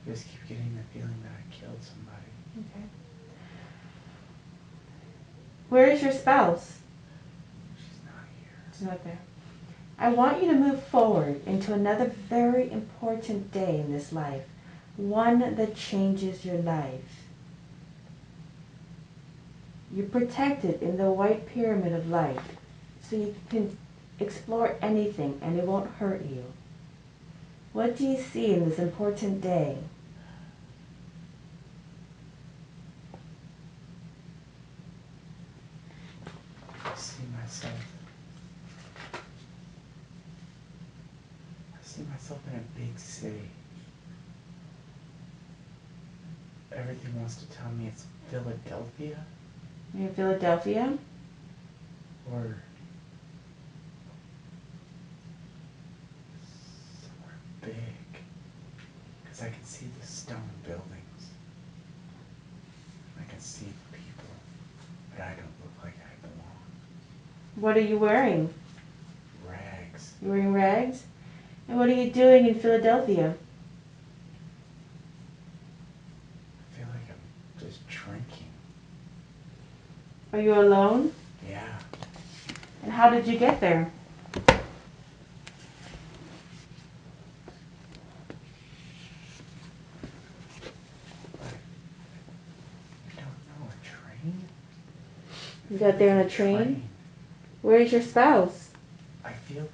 I just keep getting the feeling that I killed somebody. Okay. Where is your spouse? She's not here. She's not there. I want you to move forward into another very important day in this life. One that changes your life. You're protected in the white pyramid of light, so you can explore anything and it won't hurt you. What do you see in this important day? I see myself in a big city. Everything wants to tell me it's Philadelphia You're in Philadelphia? or somewhere big. Because I can see the stone buildings. I can see the people, but I don't look like I belong. What are you wearing? Rags. You're wearing rags? And what are you doing in Philadelphia? I feel like I'm just drinking. Are you alone? Yeah. And how did you get there? I don't know, a train? You got there on a train? Where is your spouse? I feel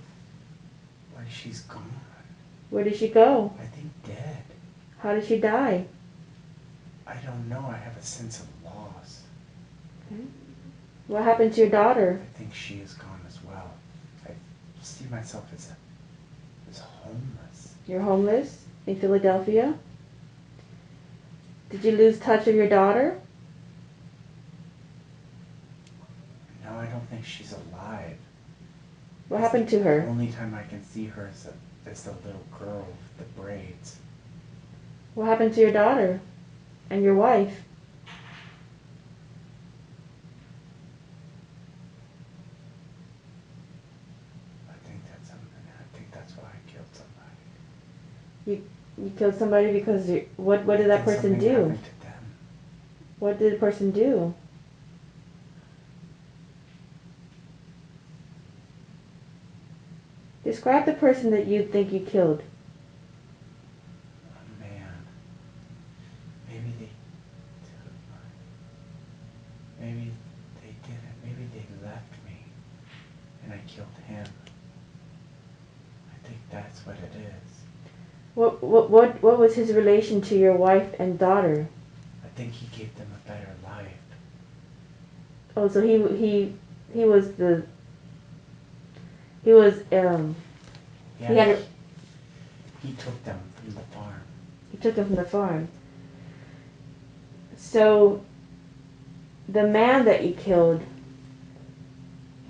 like she's gone. Where did she go? I think dead. How did she die? I don't know, I have a sense of loss. Okay. What happened to your daughter? I think she is gone as well. myself as homeless. You're homeless in Philadelphia? Did you lose touch of your daughter? No, I don't think she's alive. What happened to her? The only time I can see her is the little girl with the braids. What happened to your daughter and your wife? I think that's why I killed somebody. You killed somebody because what did that person Something do? happened to them. What did the person do? Describe the person that you think you killed. Oh man. Maybe they took maybe they didn't. Maybe they left me and I killed him. I think that's what it is. What was his relation to your wife and daughter? I think he gave them a better life. Oh, so he was the he was Yeah, he had he took them from the farm. he took them from the farm. So the man that you killed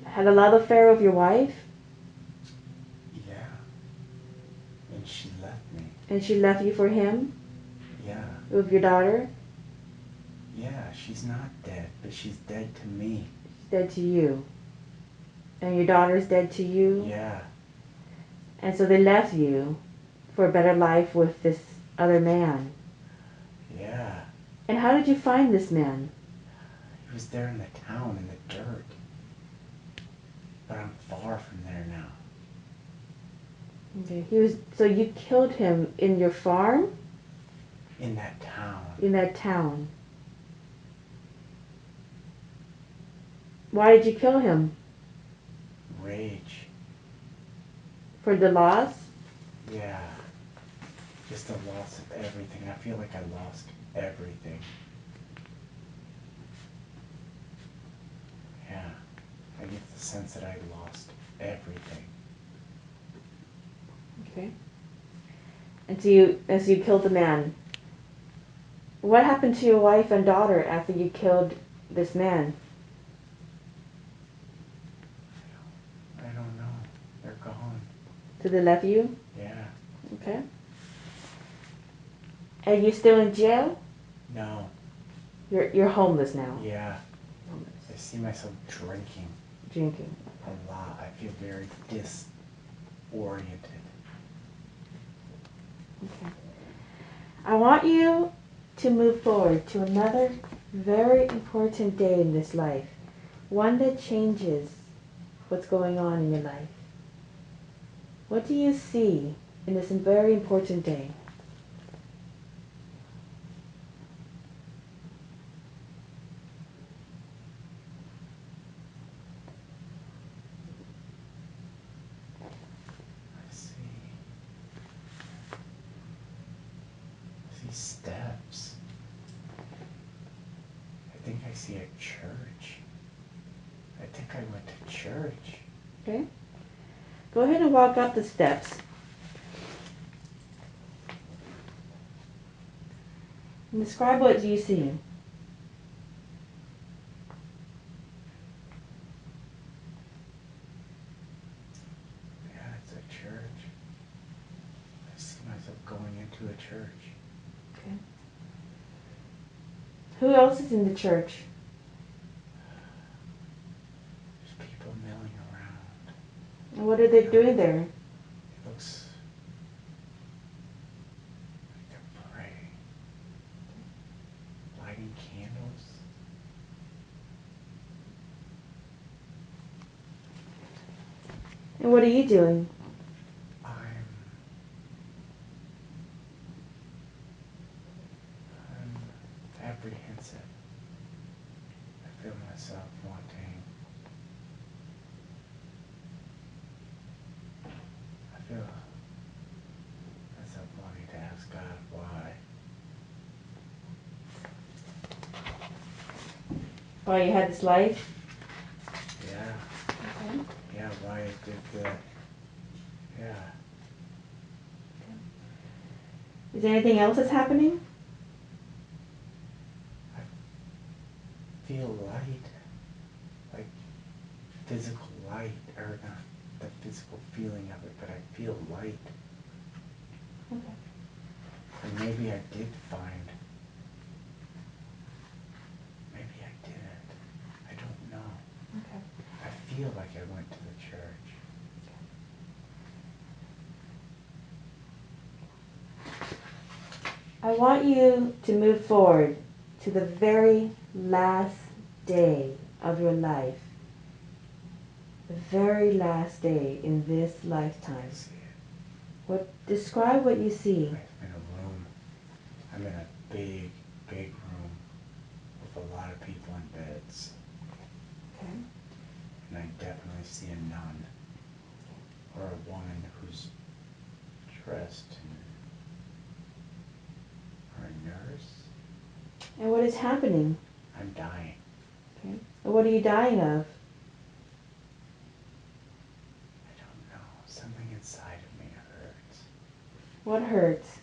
had a love affair with your wife, Yeah. And she left me. and she left you for him Yeah. with your daughter. Yeah, she's not dead, but she's dead to me. She's dead to you, and your daughter's dead to you. Yeah. And so they left you for a better life with this other man. Yeah. And how did you find this man? He was there in the town, in the dirt. But I'm far from there now. Okay, so you killed him in your farm? In that town. In that town. Why did you kill him? Rage. For the loss? Yeah. Just the loss of everything. I feel like I lost everything. Yeah. I get the sense that I lost everything. Okay. And so you killed the man. What happened to your wife and daughter after you killed this man? I don't know. They're gone. So they left you? Yeah. Okay. Are you still in jail? No. You're homeless now. Yeah. Homeless. I see myself drinking Drinking. a lot. I feel very disoriented. Okay. I want you to move forward to another very important day in this life. One that changes what's going on in your life. What do you see in this very important day? I see steps. I think I see a church. I think I went to church. Okay? Go ahead and walk up the steps. And describe what you see. Yeah, it's a church. I see myself going into a church. Okay. Who else is in the church? There's people milling around. And what are they doing there? It looks like they're praying. Lighting candles. And what are you doing? I'm apprehensive. I feel myself wanting. I feel myself wanting to ask God why. Why you had this life? Yeah. Okay. Yeah, why I did that. Yeah. Is there anything else that's happening? I feel light. Like physical light, or not the physical feeling of it, but I feel light. Okay. And maybe I did find, maybe I didn't. I don't know. Okay. I feel like I went to the church. I want you to move forward to the very last day of your life. The very last day in this lifetime. I see it. Describe what you see. I'm in a room. I'm in a big, big room with a lot of people in beds. Okay. And I definitely see a nun or a woman who's dressed or a nurse. And what is happening? I'm dying. Okay. And what are you dying of? I don't know. Something inside of me hurts. What hurts?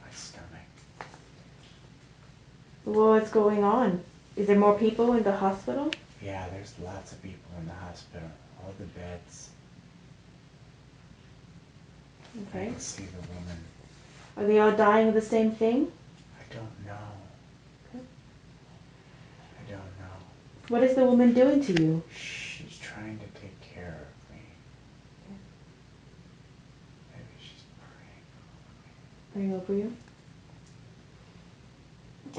My stomach. What's going on? Is there more people in the hospital? Yeah, there's lots of people in the hospital. All the beds. I Okay. can see the woman. Are they all dying of the same thing? I don't know. Okay. I don't know. What is the woman doing to you? She's trying to take care of me. Maybe she's praying over me. Praying over you?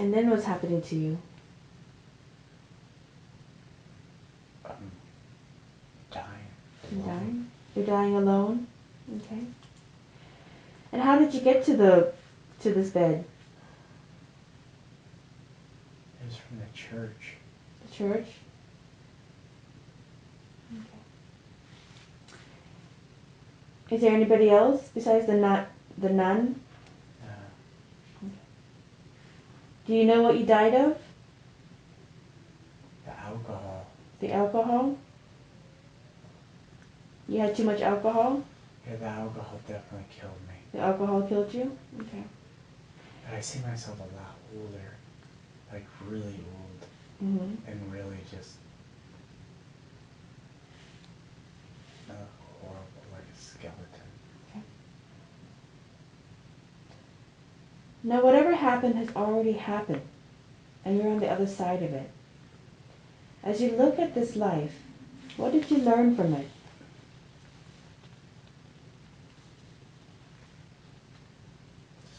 And then what's happening to you? I'm dying. You're Alone. dying? You're dying alone? Okay. And how did you get to this bed? It was from the church. The church? Okay. Is there anybody else besides the nun? Do you know what you died of? The alcohol. The alcohol? You had too much alcohol? Yeah, the alcohol definitely killed me. The alcohol killed you? Okay. But I see myself a lot older. Like really old. Mm-hmm. And really just horrible, like a skeleton. Okay. Now whatever happened has already happened. And you're on the other side of it. As you look at this life, what did you learn from it?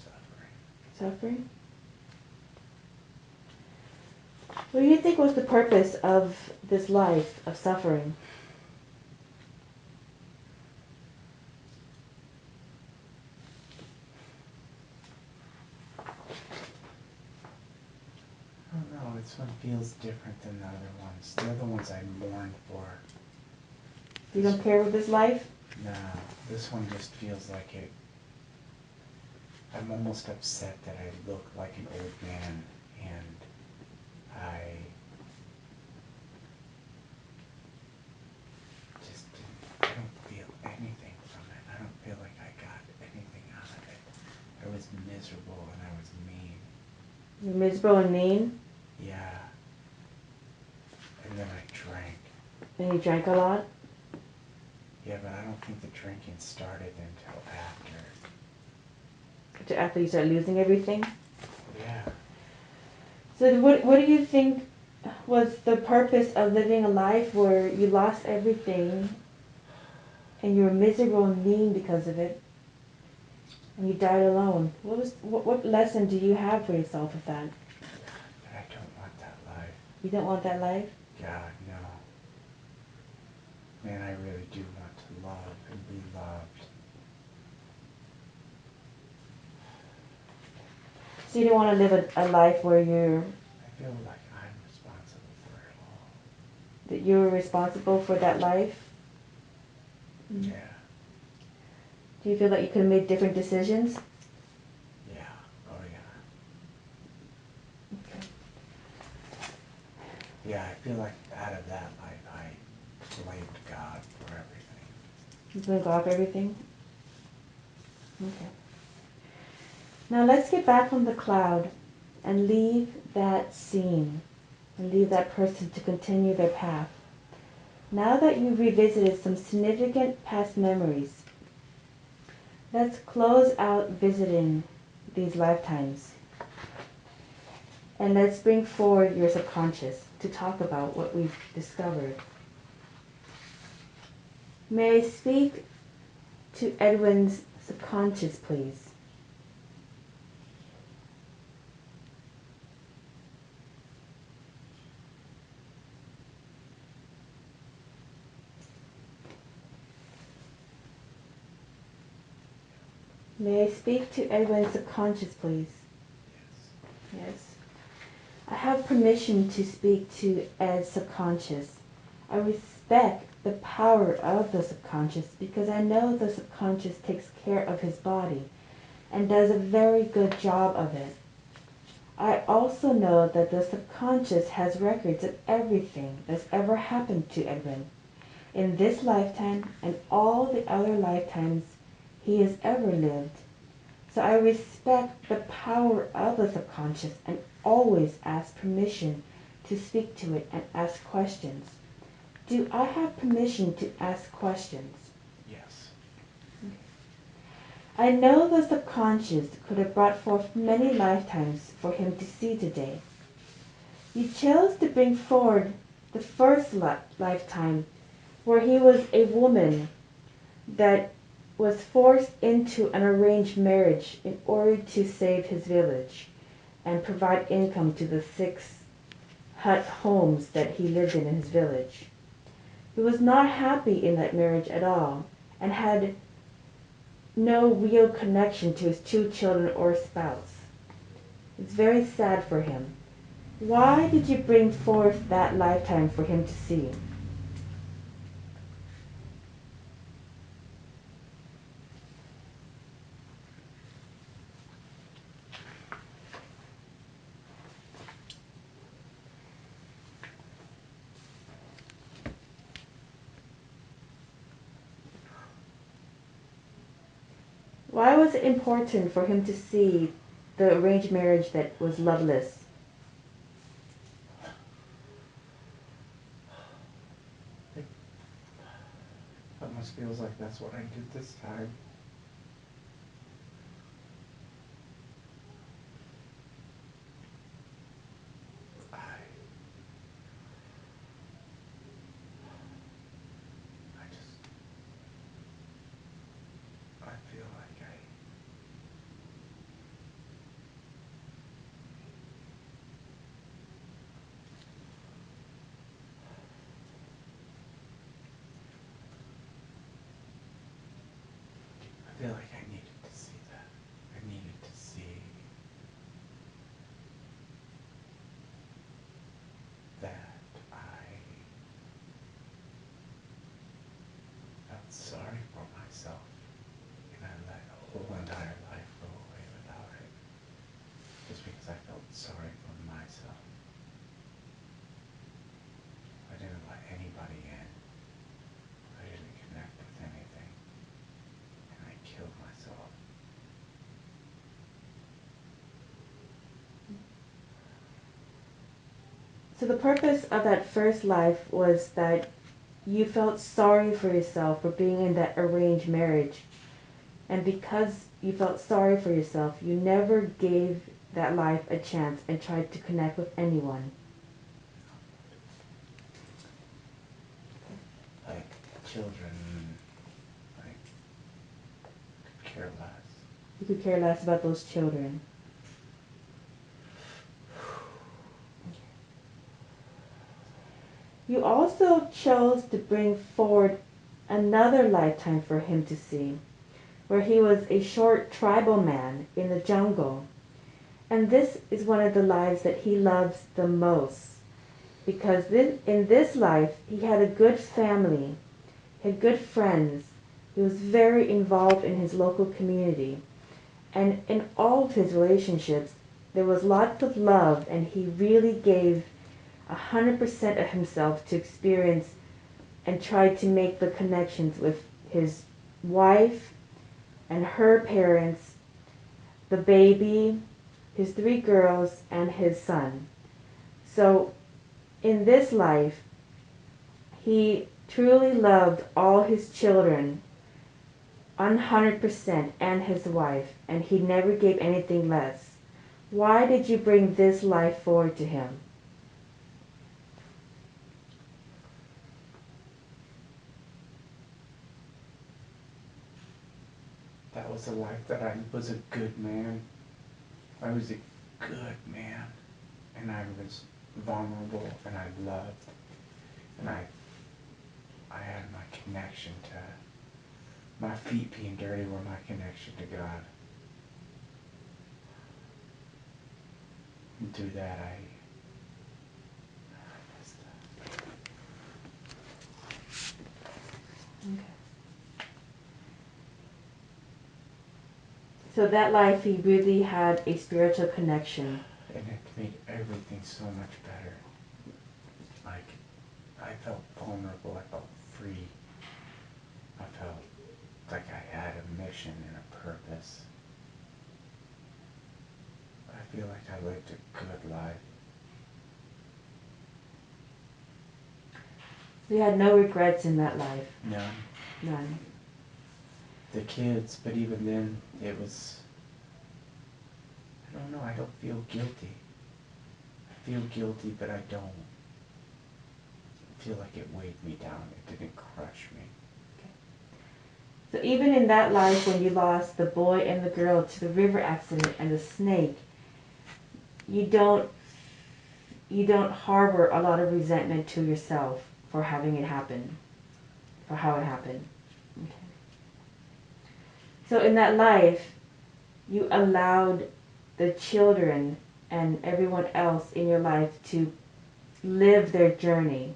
Suffering. Suffering? What do you think was the purpose of this life of suffering? I don't know, this one feels different than the other ones. The other ones I mourn for. You don't care with this life? No, this one just feels like it. I'm almost upset that I look like an old man and I just I don't feel anything from it. I don't feel like I got anything out of it. I was miserable and I was mean. You're miserable and mean? Yeah. And then I drank. And you drank a lot? Yeah, but I don't think the drinking started until after. After you start losing everything? Yeah. So what do you think was the purpose of living a life where you lost everything and you were miserable and mean because of it and you died alone? What lesson do you have for yourself with that? But I don't want that life. You don't want that life? God, no. Man, I really do want to love and be loved. So you don't want to live a life where I feel like I'm responsible for it all. that you're responsible for that life? Yeah. Do you feel like you could have made different decisions? Yeah. Oh, yeah. Okay. Yeah, I feel like out of that life, I blamed God for everything. He's going to go off everything? Okay. Now let's get back on the cloud and leave that scene and leave that person to continue their path. Now that you've revisited some significant past memories, let's close out visiting these lifetimes. And let's bring forward your subconscious to talk about what we've discovered. May I speak to Edwin's subconscious, please? May I speak to Edwin's subconscious, please? Yes. I have permission to speak to Ed's subconscious. I respect the power of the subconscious because I know the subconscious takes care of his body and does a very good job of it. I also know that the subconscious has records of everything that's ever happened to Edwin in this lifetime and all the other lifetimes he has ever lived. So I respect the power of the subconscious and always ask permission to speak to it and ask questions. Do I have permission to ask questions? Yes. I know the subconscious could have brought forth many lifetimes for him to see today. You chose to bring forward the first lifetime where he was a woman that was forced into an arranged marriage in order to save his village and provide income to the 6 hut homes that he lived in his village. He was not happy in that marriage at all and had no real connection to his 2 children or spouse. It's very sad for him. Why did you bring forth that lifetime for him to see? Why was it important for him to see the arranged marriage that was loveless? It almost feels like that's what I did this time. I feel like I feel like I needed to see that. I needed to see that I felt sorry for myself and I let a whole entire life go away without it. Just because I felt sorry for myself. I didn't let anybody in. I didn't connect with anything. And I killed myself. So the purpose of that first life was that you felt sorry for yourself for being in that arranged marriage. And because you felt sorry for yourself, you never gave that life a chance and tried to connect with anyone. Like children, I could care less. You could care less about those children. You also chose to bring forward another lifetime for him to see, where he was a short tribal man in the jungle. And this is one of the lives that he loves the most, because in this life he had a good family, he had good friends, he was very involved in his local community, and in all of his relationships there was lots of love, and he really gave 100% of himself to experience and try to make the connections with his wife and her parents, the baby, his 3 girls, and his son. So in this life, he truly loved all his children 100% and his wife, and he never gave anything less. Why did you bring this life forward to him? That was a life that I was a good man. I was a good man. And I was vulnerable and I loved. And I had my connection to, my feet being dirty were my connection to God. And through that I messed up. Okay. So that life, he really had a spiritual connection. And it made everything so much better. Like, I felt vulnerable, I felt free. I felt like I had a mission and a purpose. I feel like I lived a good life. So you had no regrets in that life? None. None. The kids, but even then, it was, I don't know, I don't feel guilty. I feel guilty, but I don't. I feel like it weighed me down. It didn't crush me. So even in that life when you lost the boy and the girl to the river accident and the snake, you don't harbor a lot of resentment to yourself for having it happen, for how it happened. Okay. So in that life, you allowed the children and everyone else in your life to live their journey,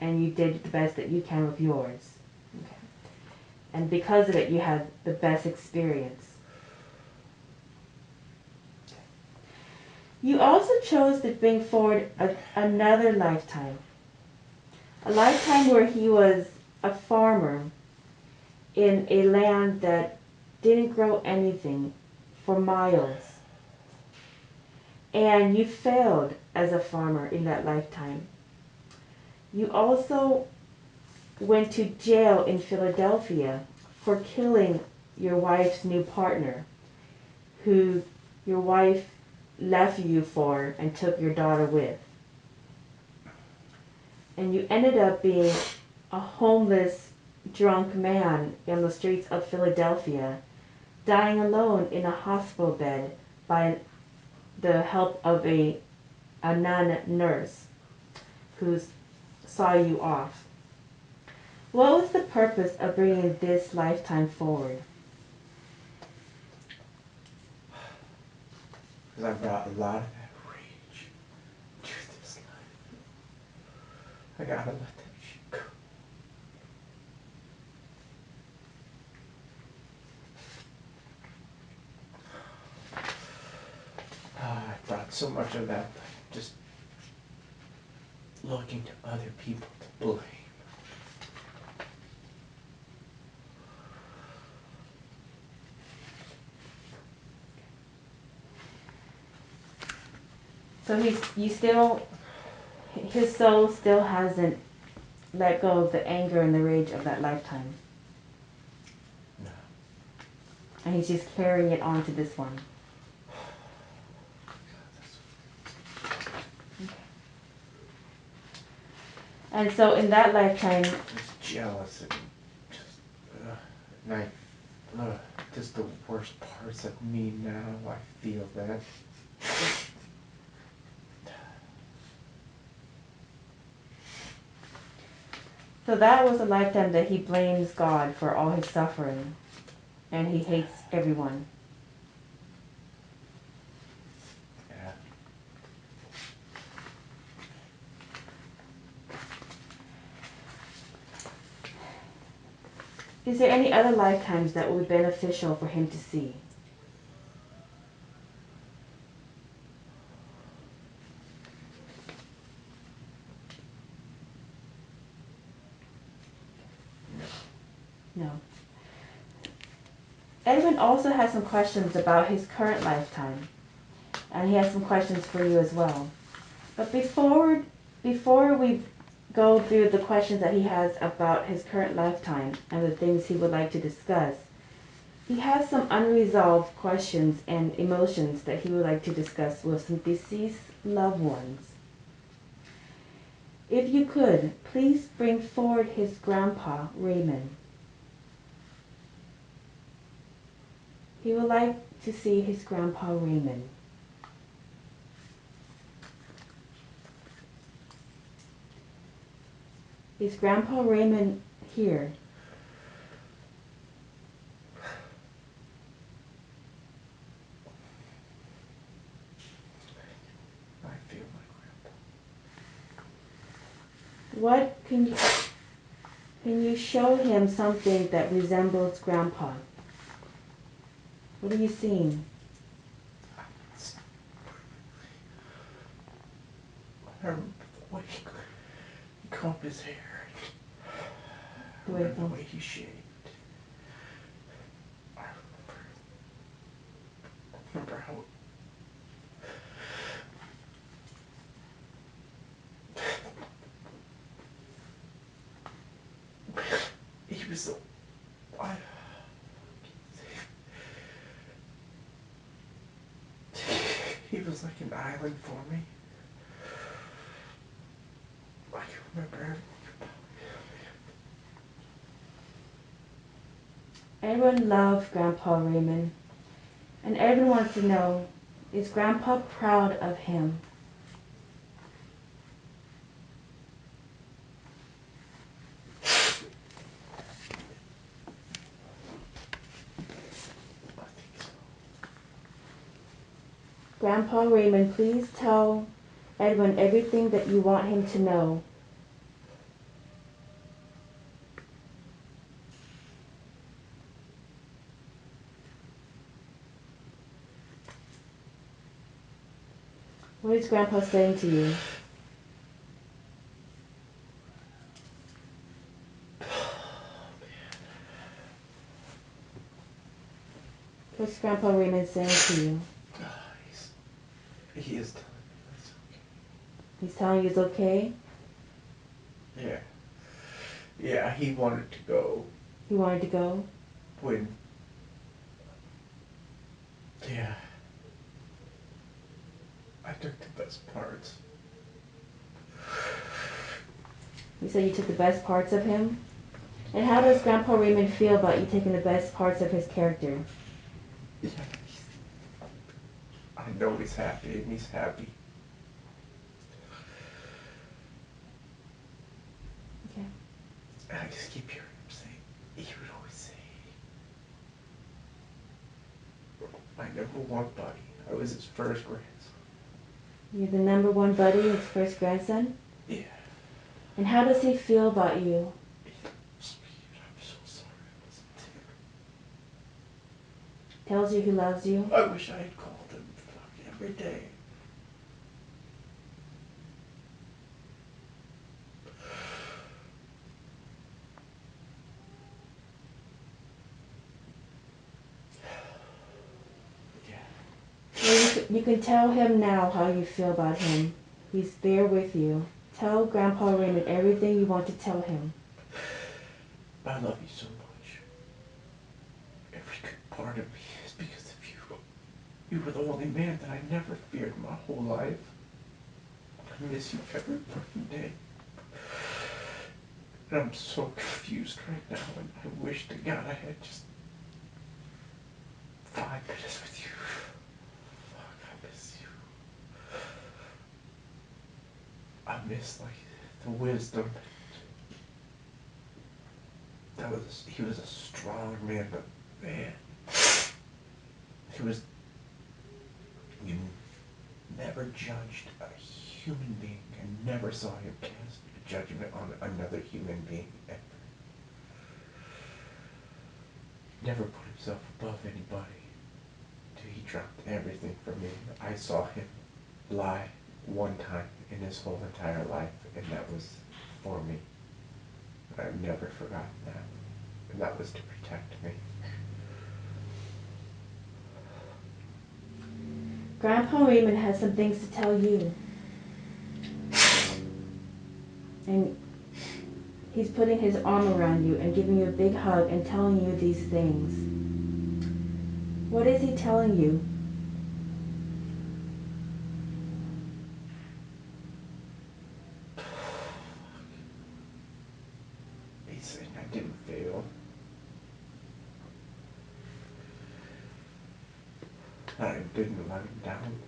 and you did the best that you can with yours. Okay. And because of it, you had the best experience. You also chose to bring forward another lifetime. A lifetime where he was a farmer in a land that didn't grow anything for miles. And you failed as a farmer in that lifetime. You also went to jail in Philadelphia for killing your wife's new partner, who your wife left you for and took your daughter with. And you ended up being a homeless, drunk man in the streets of Philadelphia, dying alone in a hospital bed by the help of a nun nurse who saw you off. What was the purpose of bringing this lifetime forward? Because I brought a lot of that rage to this life. I gotta let that shit go. I brought so much of that, just looking to other people to blame. So his soul still hasn't let go of the anger and the rage of that lifetime. No. And he's just carrying it on to this one. And so in that lifetime, Just jealous and just, and just the worst parts of me now. I feel that. so that was a lifetime that he blames God for all his suffering, and he hates everyone. Yeah. Is there any other lifetimes that would be beneficial for him to see? No. Edwin also has some questions about his current lifetime, and he has some questions for you as well. But before we go through the questions that he has about his current lifetime and the things he would like to discuss, he has some unresolved questions and emotions that he would like to discuss with some deceased loved ones. If you could, please bring forward his grandpa, Raymond. He would like to see his grandpa, Raymond. Is Grandpa Raymond here? I feel my grandpa. What can you show him something that resembles Grandpa? What are you seeing? I remember the way he combed his hair. I remember the way he shaved. I remember how he was so. I, he was like an island for me. I can remember everything about him. Everyone loved Grandpa Raymond, and everyone wants to know, is Grandpa proud of him? I think so. Grandpa Raymond, please tell Edwin everything that you want him to know. What is Grandpa saying to you? What's Grandpa Raymond saying to you? He is telling me that's okay. He's telling you it's okay? Yeah. Yeah, he wanted to go He wanted to go? when. Yeah. I took the best parts. You said you took the best parts of him? And how does Grandpa Raymond feel about you taking the best parts of his character? Yeah. I know he's happy, and he's happy. Okay. And I just keep hearing him say, he would always say, my number one buddy. I was his first grandson. You're the number one buddy, his first grandson? Yeah. And how does he feel about you? Sweet, I'm so sorry I wasn't Tells you he loves you? there. I wish I had called him every day. Yeah. Well, you can tell him now how you feel about him. He's there with you. Tell Grandpa Raymond everything you want to tell him. I love you so much. Every good part of me is because of you. You were the only man that I never feared my whole life. I miss you every fucking day. And I'm so confused right now, and I wish to God I had just 5 minutes with you. Fuck, I miss you. I miss, like, the wisdom. He was a strong man, but man, you never judged a human being and never saw him cast a judgment on another human being ever. Never put himself above anybody. Dude, he dropped everything for me. I saw him lie one time in his whole entire life, and that was for me. I've never forgotten that. And that was to protect me. Grandpa Raymond has some things to tell you. And he's putting his arm around you and giving you a big hug and telling you these things. What is he telling you? He's saying I didn't fail. That I didn't let him down.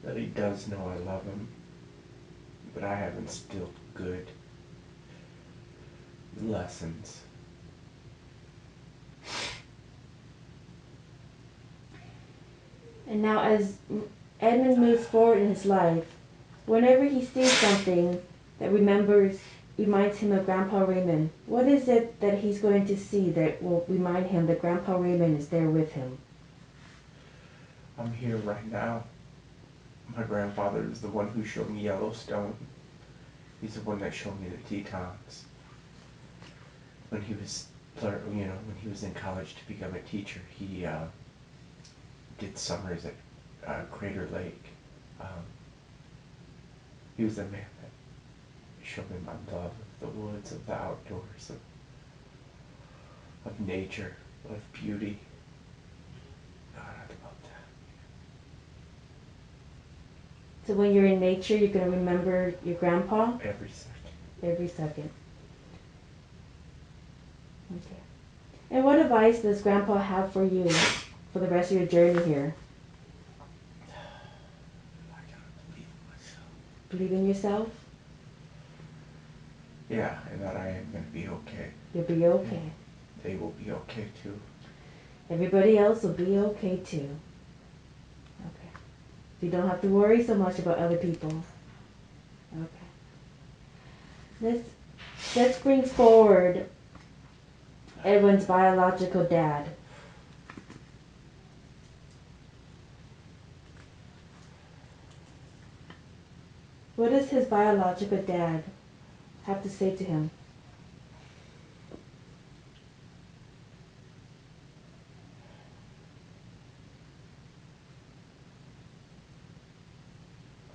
That he does know I love him. But I have instilled good lessons. And now as Edmund moves forward in his life, whenever he sees something that reminds him of Grandpa Raymond, what is it that he's going to see that will remind him that Grandpa Raymond is there with him? I'm here right now. My grandfather is the one who showed me Yellowstone. He's the one that showed me the Tetons. When he was, when he was in college to become a teacher, he did summers at Crater Lake. He was the man that showed me my love of the woods, of the outdoors, of nature, of beauty. God, I love that. So when you're in nature, you're going to remember your grandpa? Every second. Every second. Okay. And what advice does Grandpa have for you for the rest of your journey here? I gotta believe in myself. Believe in yourself? Yeah, and that I am gonna be okay. You'll be okay. And they will be okay too. Everybody else will be okay too. Okay. So you don't have to worry so much about other people. Okay. Let's bring forward Edwin's biological dad. What does his biological dad have to say to him?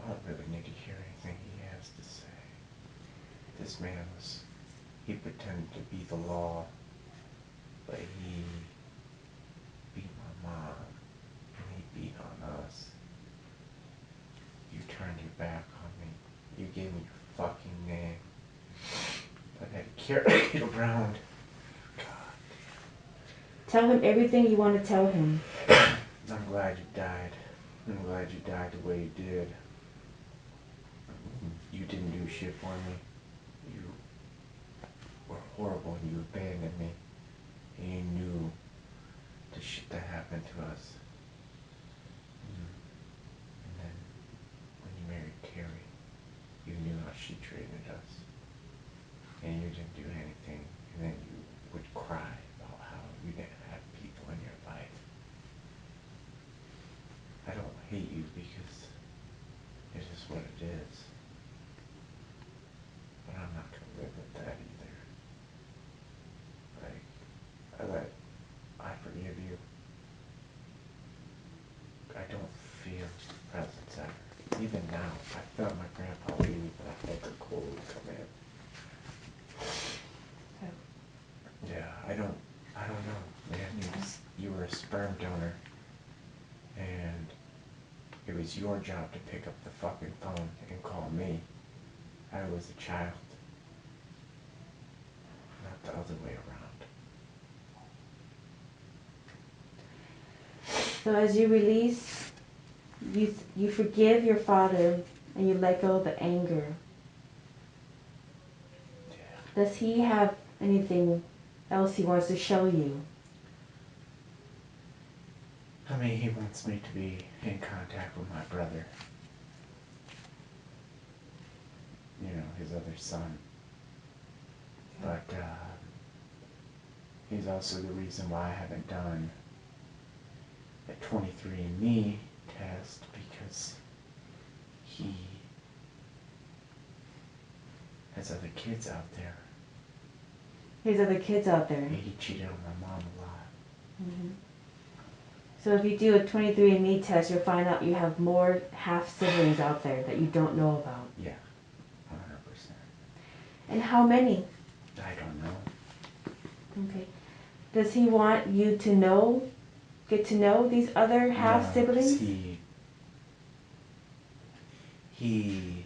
I don't really need to hear anything he has to say. This man he pretended to be the law, but he beat my mom, and he beat on us. You turned your back on me. You gave me your fucking name. I had to carry it around. God. Tell him everything you want to tell him. I'm glad you died. I'm glad you died the way you did. You didn't do shit for me. You were horrible and you abandoned me. And you knew the shit that happened to us. And then when you married Terry, you knew how she treated us. And you didn't do anything. And then you would cry about how you didn't have people in your life. I don't hate you because it is what it is. But I'm not going to live with that either. I forgive you. I don't feel presence ever. Even now, I felt my grandpa leave, but I felt the cold come in. Yeah, I don't know, man. You were a sperm donor, and it was your job to pick up the fucking phone and call me. I was a child, not the other way around. So as you release, you forgive your father and you let go of the anger. Yeah. Does he have anything else he wants to show you? I mean, he wants me to be in contact with my brother. You know, his other son. But he's also the reason why I haven't done a 23andMe test, because he has other kids out there. His other kids out there. He cheated on my mom a lot. Mm-hmm. So if you do a 23andMe test, you'll find out you have more half siblings out there that you don't know about. Yeah, 100%. And how many? I don't know. Okay. Does he want you to know, get to know these other half siblings? He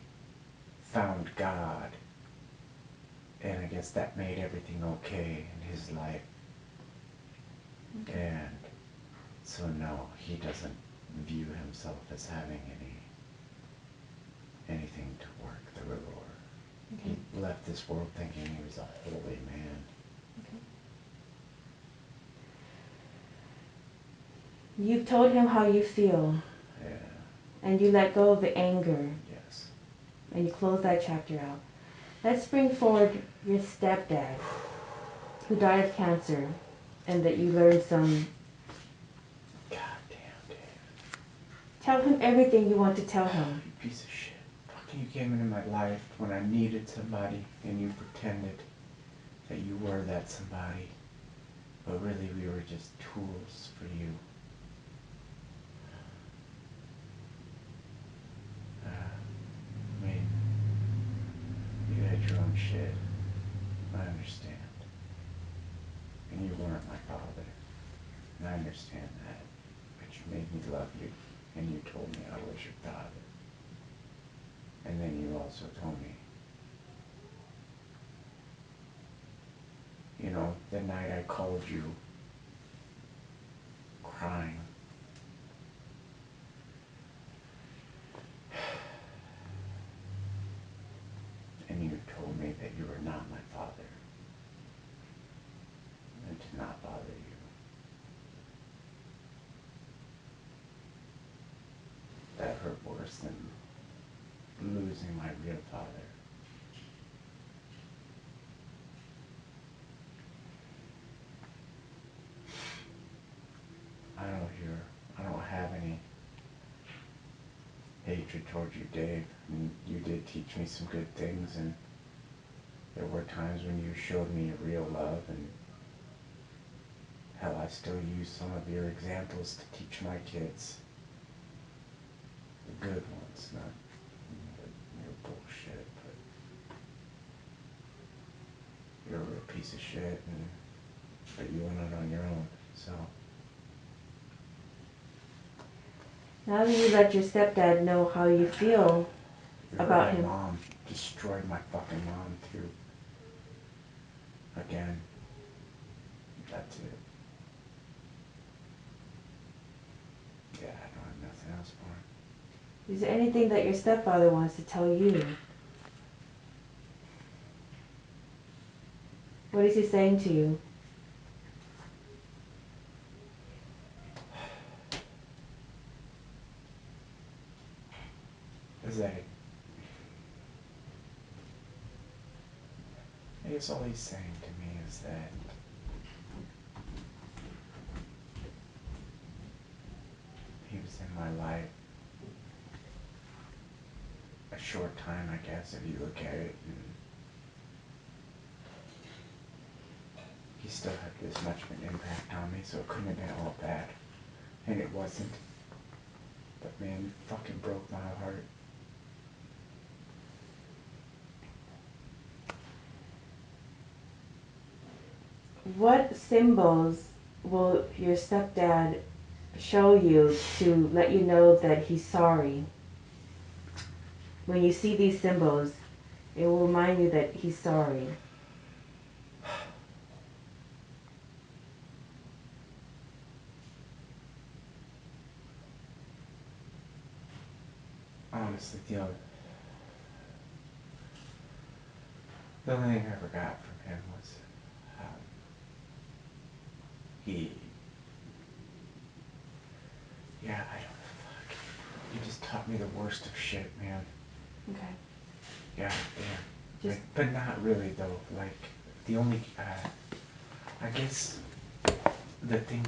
found God, and I guess that made everything okay in his life. Okay. And so no, he doesn't view himself as having anything to work through, or Okay. he left this world thinking he was a holy man. Okay. You've told him how you feel. Yeah. And you let go of the anger. Yes. And you close that chapter out. Let's bring forward your stepdad, who died of cancer, and that you learned some. God damn, Dave. Tell him everything you want to tell him. You piece of shit. Fucking you came into my life when I needed somebody, and you pretended that you were that somebody. But really, we were just tools for you. I mean, you had your own shit. I understand. And you weren't my father. And I understand that. But you made me love you. And you told me I was your father. And then you also told me, you know, the night I called you crying. And you told me that you were not my father. And to not bother you. That hurt worse than losing my real father. I don't have any hatred towards you, Dave. I mean, you did teach me some good things, and there were times when you showed me a real love, and hell, I still use some of your examples to teach my kids. The good ones, not your bullshit, but you're a real piece of shit, but you went out on your own, so. Now that you let your stepdad know how you feel about him. My mom destroyed my fucking mom too. Again. That's it. Yeah, I don't have nothing else for him. Is there anything that your stepfather wants to tell you? What is he saying to you? Is that I guess all he's saying to me is that he was in my life a short time, I guess, if you look at it, and he still had this much of an impact on me, so it couldn't have been all bad. And it wasn't. But man, it fucking broke my heart. What symbols will your stepdad show you to let you know that he's sorry? When you see these symbols, it will remind you that he's sorry. Honestly, the only thing I ever got from him was he, yeah, I don't know, fuck. He just taught me the worst of shit, man. Okay. Yeah, yeah. Like, but not really though. Like the only, I guess, the thing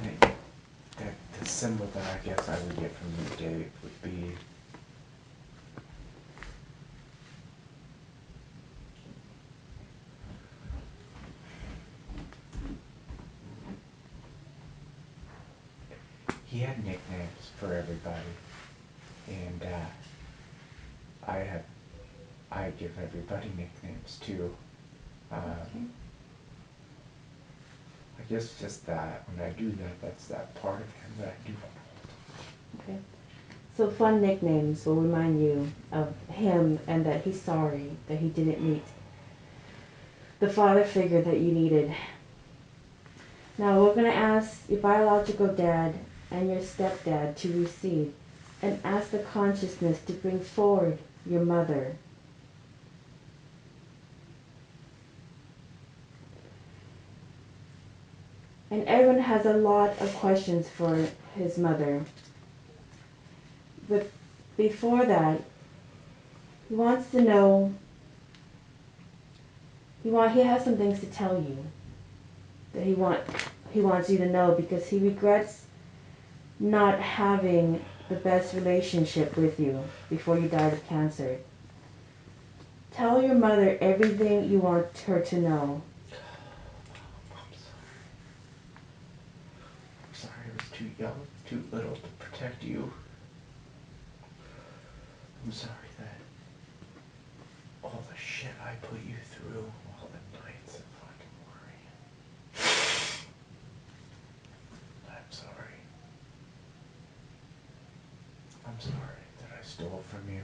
that the symbol that I guess I would get from you, Dave, would be he had nicknames for everybody, and I give everybody nicknames too. Okay. I guess just that when I do that, that's that part of him that I do. Okay. So fun nicknames will remind you of him and that he's sorry that he didn't meet the father figure that you needed. Now we're going to ask your biological dad and your stepdad to receive and ask the consciousness to bring forward your mother. And everyone has a lot of questions for his mother. But before that, he wants to know, he has some things to tell you that he wants you to know because he regrets not having the best relationship with you before you died of cancer. Tell your mother everything you want her to know. I'm sorry I was too young, too little to protect you. I'm sorry that all the shit I put you through, all the nights of fucking worrying. I'm sorry. I'm sorry that I stole from you.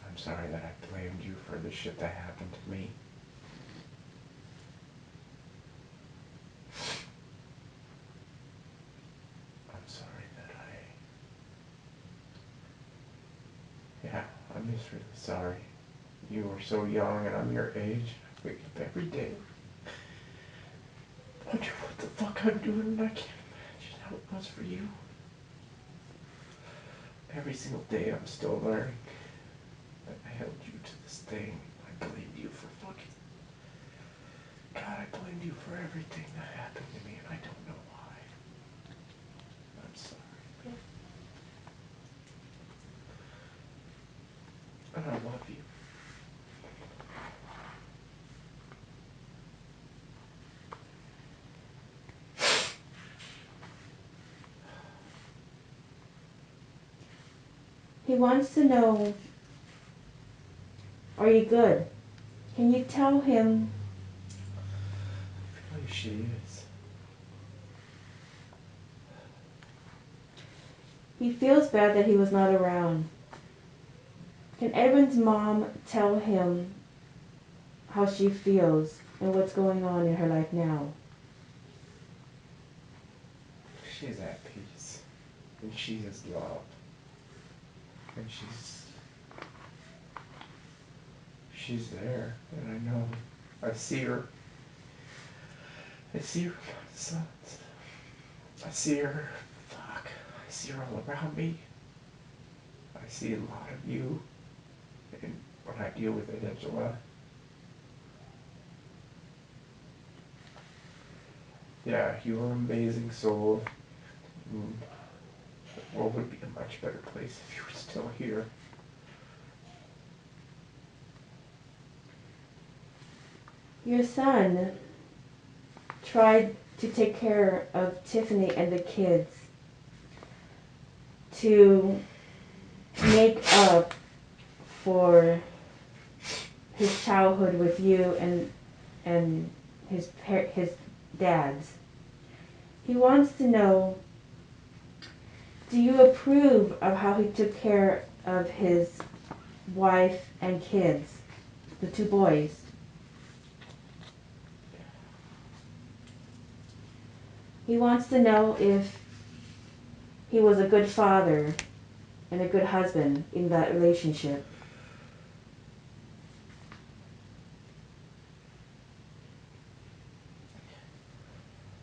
I'm sorry that I blamed you for the shit that happened to me. I'm sorry that yeah, I'm just really sorry. You were so young and I'm your age. I wake up every day. Wonder what the fuck I'm doing and I can't imagine how it was for you. Every single day I'm still learning. But I held you to this thing. I blamed you for fucking... God, I blamed you for everything that happened to me and I don't know why. I'm sorry. And I love you. He wants to know, are you good? Can you tell him? I feel like she is. He feels bad that he was not around. Can Edwin's mom tell him how she feels and what's going on in her life now? She's at peace. And she is love. And she's there. And I know. I see her. I see her sons. I see her. Fuck. I see her all around me. I see a lot of you. And when I deal with Angela. Yeah, you are an amazing soul. The world would be a much better place if you were still here. Your son tried to take care of Tiffany and the kids to make up for his childhood with you and his dad's. He wants to know, do you approve of how he took care of his wife and kids, the two boys? He wants to know if he was a good father and a good husband in that relationship.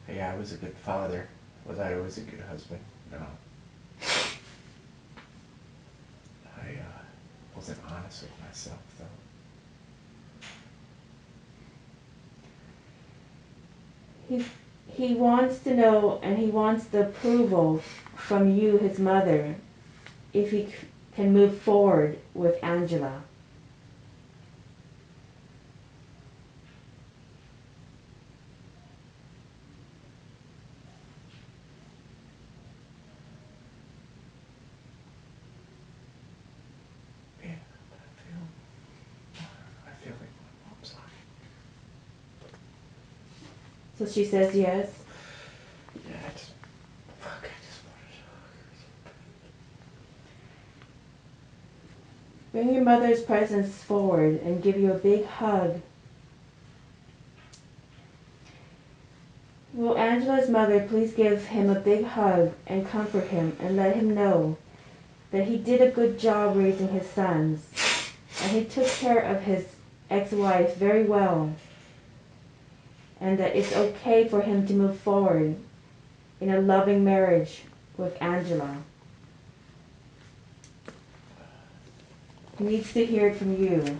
Yeah, I was a good father. Was I always a good husband? No. I wasn't honest with myself, though. He wants to know, and he wants the approval from you, his mother, if he can move forward with Angela. So she says yes. Yeah, I just wanted to Bring your mother's presence forward and give you a big hug. Will Angela's mother please give him a big hug and comfort him and let him know that he did a good job raising his sons and he took care of his ex-wife very well and that it's okay for him to move forward in a loving marriage with Angela. He needs to hear it from you.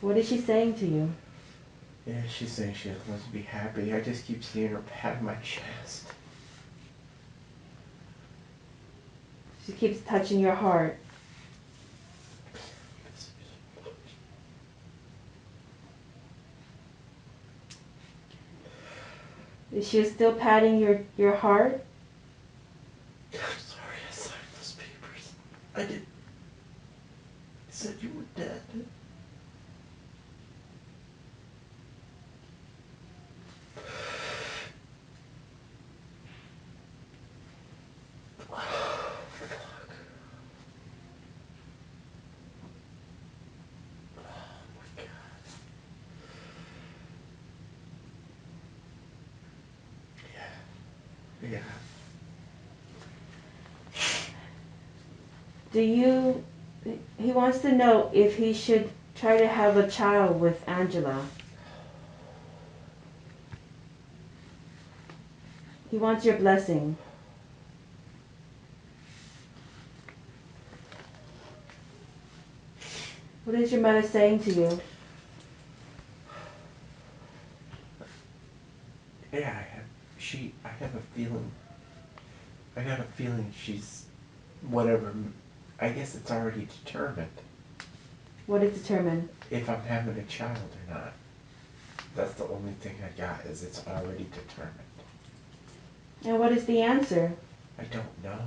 What is she saying to you? Yeah, she's saying she just wants to be happy. I just keep seeing her pat my chest. She keeps touching your heart. Is she still patting your heart? I'm sorry I signed those papers. I did. It said you were dead. Yeah. He wants to know if he should try to have a child with Angela. He wants your blessing. What is your mother saying to you? Yeah, I have a feeling. I got a feeling she's, whatever, I guess it's already determined What is determined? if I'm having a child or not. That's the only thing I got, is it's already determined. And what is the answer? I don't know.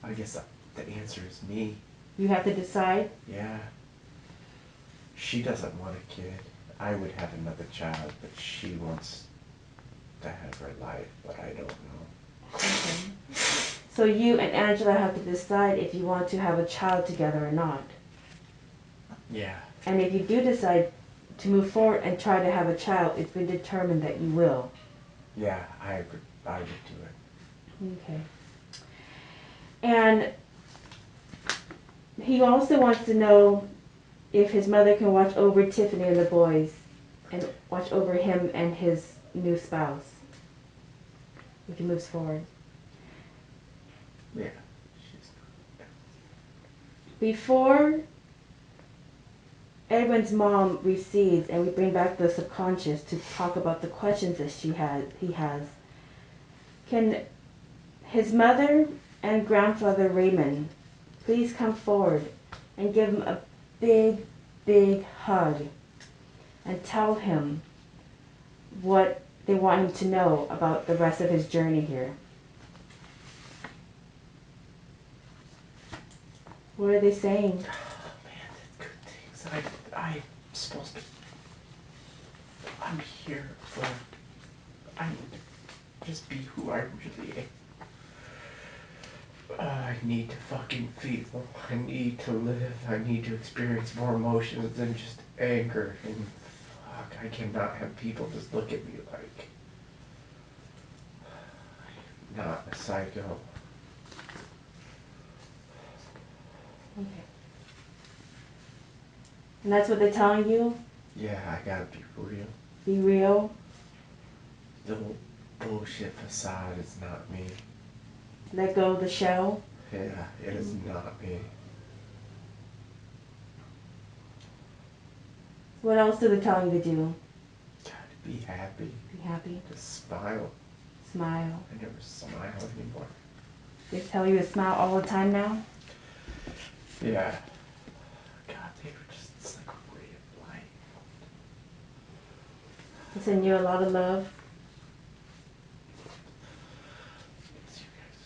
I guess the answer is me. You have to decide? Yeah. She doesn't want a kid. I would have another child, but she wants to have her life, but I don't know. Okay. So you and Angela have to decide if you want to have a child together or not. Yeah. And if you do decide to move forward and try to have a child, it's been determined that you will. Yeah, I would do it. Okay. And he also wants to know if his mother can watch over Tiffany and the boys and watch over him and his new spouse if he moves forward. Yeah. Before Edwin's mom recedes and we bring back the subconscious to talk about the questions that he has, can his mother and grandfather Raymond please come forward and give him a big, big hug and tell him what they want him to know about the rest of his journey here. What are they saying? Oh man, that's good things. I'm supposed to. I'm here for. I need to just be who I really am. I need to fucking feel. I need to live. I need to experience more emotions than just anger. And fuck, I cannot have people just look at me like I'm not a psycho. Okay. And that's what they're telling you? Yeah, I gotta be real. Be real? The bullshit facade is not me. Let go of the shell? Yeah, it is not me. What else do they tell you to do? Gotta be happy. Be happy. Just smile. Smile. I never smile anymore. They tell you to smile all the time now? Yeah. God, they were just, it's like a ray of light. They send you a lot of love? Thanks you guys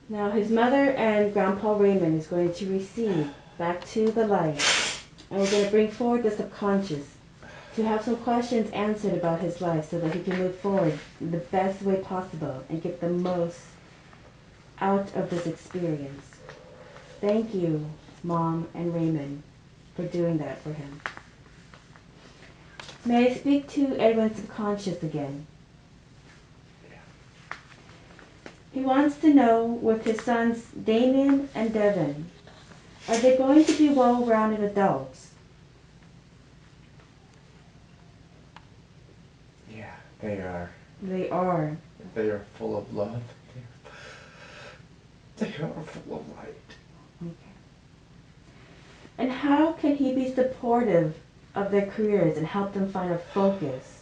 so Now his mother and Grandpa Raymond is going to recede back to the light. And we're going to bring forward the subconscious to have some questions answered about his life so that he can move forward in the best way possible and get the most out of this experience. Thank you, Mom and Raymond, for doing that for him. May I speak to Edwin's subconscious again? He wants to know, with his sons Damien and Devin, are they going to be well-rounded adults? Yeah, they are. They are. They are full of love. They are full of light. Okay. And how can he be supportive of their careers and help them find a focus?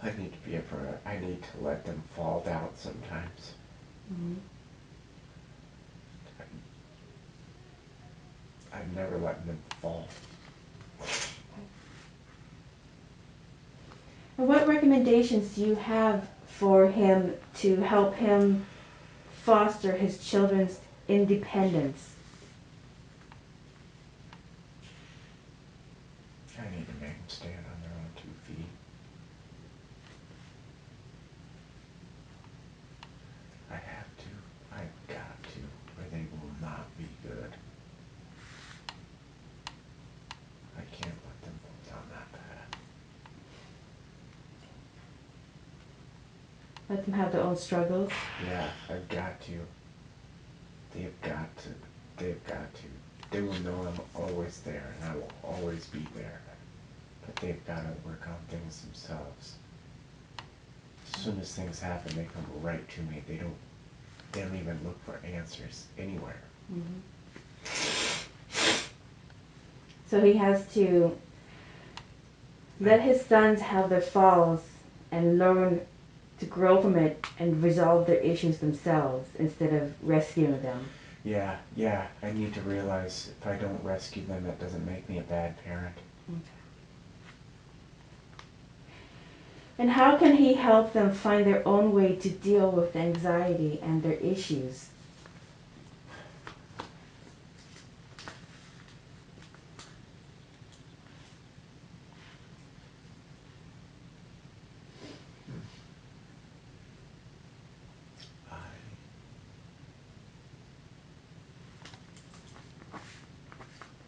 I need to be I need to let them fall down sometimes. Mm-hmm. I've never let them fall. And what recommendations do you have for him to help him foster his children's independence? I need to make them stand on their own 2 feet. I have to. I've got to, or they will not be good. I can't let them go down that path. Let them have their own struggles? Yeah, I've got to. They've got to. They've got to. They will know I'm always there, and I will always be there. But they've got to work on things themselves. As soon as things happen, they come right to me. They don't even look for answers anywhere. Mm-hmm. So he has to let his sons have their falls and learn to grow from it and resolve their issues themselves instead of rescuing them. Yeah, I need to realize if I don't rescue them, that doesn't make me a bad parent. Okay. And how can he help them find their own way to deal with anxiety and their issues?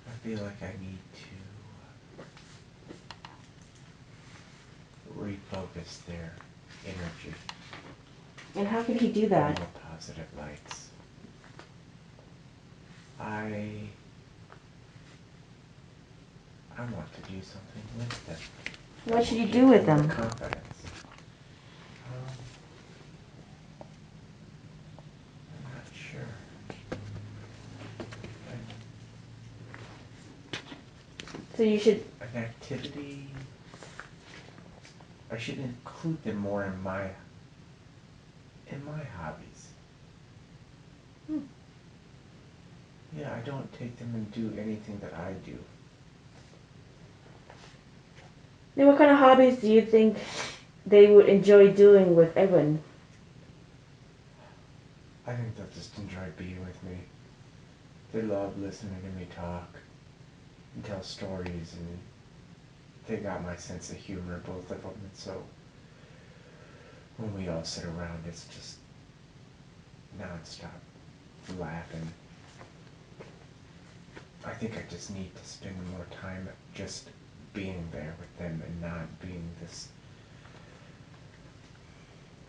I feel like I need to refocus their energy. And how can he do that? More positive lights. I want to do something with them. What should you do with them? Confidence. I'm not sure. So you should... An activity... I should include them more in my hobbies. Yeah, I don't take them and do anything that I do. Then what kind of hobbies do you think they would enjoy doing with Edwin? I think they'll just enjoy being with me. They love listening to me talk and tell stories, and they got my sense of humor, both of them, and so when we all sit around, it's just non-stop laughing. I think I just need to spend more time just being there with them and not being this...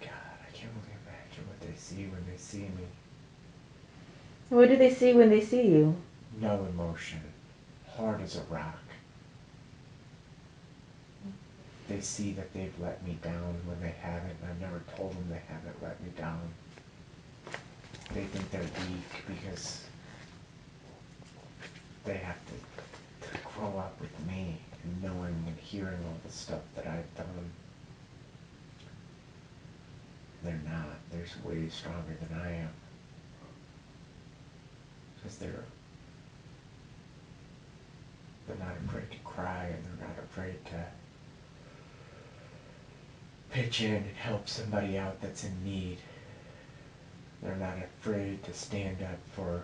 God, I can't really imagine what they see when they see me. What do they see when they see you? No emotion. Hard as a rock. They see that they've let me down when they haven't, and I've never told them they haven't let me down. They think they're weak because they have to grow up with me and knowing and hearing all the stuff that I've done. They're not. They're way stronger than I am. Because they're not afraid to cry, and they're not afraid to pitch in and help somebody out that's in need. They're not afraid to stand up for...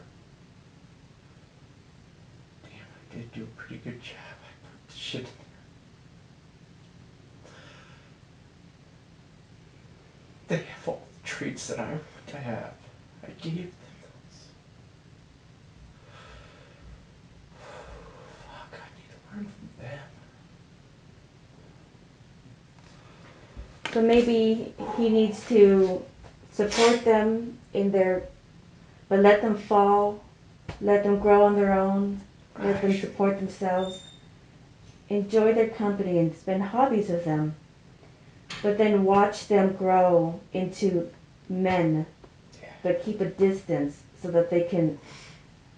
Damn, I did do a pretty good job. I put the shit in there. They have all the traits that I want to have. I gave them those. Fuck, I need to learn from them. So maybe he needs to support them in their, but let them fall, let them grow on their own, let them support themselves, enjoy their company and spend hobbies with them, but then watch them grow into men, but keep a distance so that they can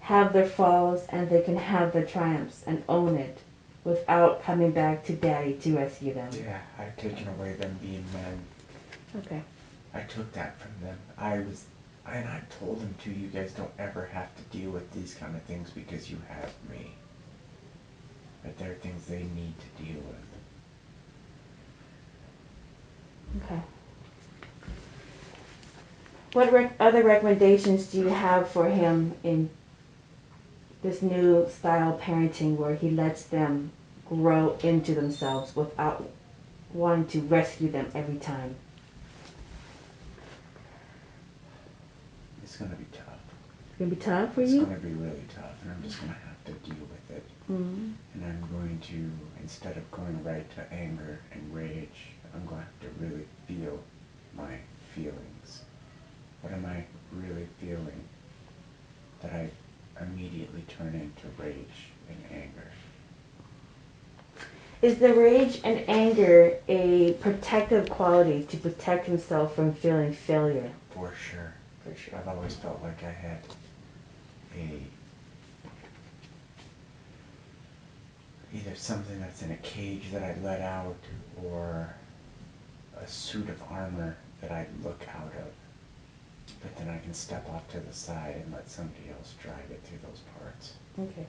have their falls and they can have their triumphs and own it without coming back to daddy to rescue them. Yeah, I've taken away them being men. Okay. I took that from them. And I told them too, you guys don't ever have to deal with these kind of things because you have me. But there are things they need to deal with. Okay. What other recommendations do you have for him in this new style parenting where he lets them grow into themselves without wanting to rescue them every time? It's going to be tough. It's going to be tough for It's you? going to be really tough, and I'm just going to have to deal with it. Mm-hmm. And I'm going to, instead of going right to anger and rage, I'm going to have to really feel my feelings. What am I really feeling that I immediately turn into rage and anger? Is the rage and anger a protective quality to protect himself from feeling failure? For sure. For sure. I've always felt like I had either something that's in a cage that I let out or a suit of armor that I look out of. But then I can step off to the side and let somebody else drive it through those parts. Okay.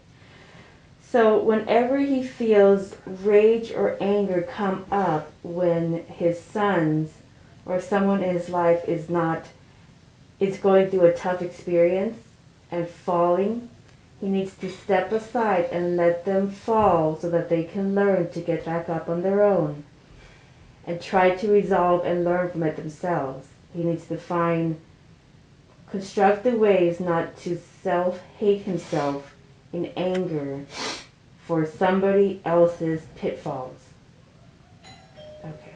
So whenever he feels rage or anger come up when his sons or someone in his life is going through a tough experience and falling, he needs to step aside and let them fall so that they can learn to get back up on their own and try to resolve and learn from it themselves. He needs to find constructive ways not to self-hate himself in anger for somebody else's pitfalls. Okay.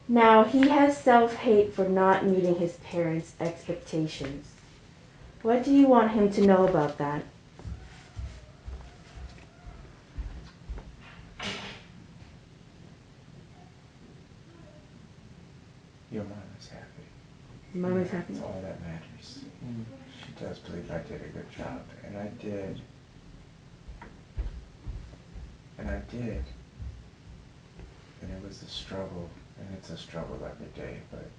Now, he has self-hate for not meeting his parents' expectations. What do you want him to know about that? Your mom is happy. Mom is happy. That's all that matters. She does believe I did a good job, and I did. And I did. And it was a struggle, and it's a struggle every day, but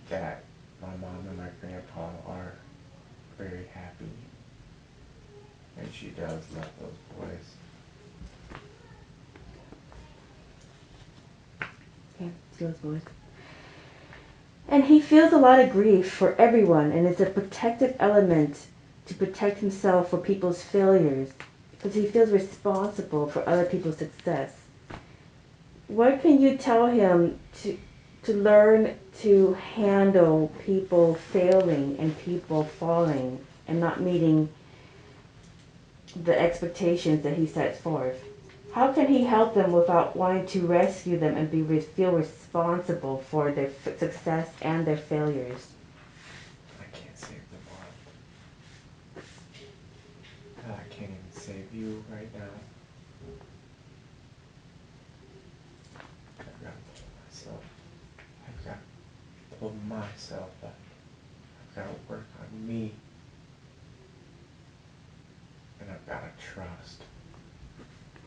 that my mom and my grandpa are very happy, and she does love those boys. Okay, those boys. And he feels a lot of grief for everyone, and it's a protective element to protect himself for people's failures, because he feels responsible for other people's success. What can you tell him to learn to handle people failing and people falling and not meeting the expectations that he sets forth? How can he help them without wanting to rescue them and feel responsible for their success and their failures? I can't save the world. I can't even save you right now. I've got to pull myself. I've got to pull myself up. I've got to work on me. And I've got to trust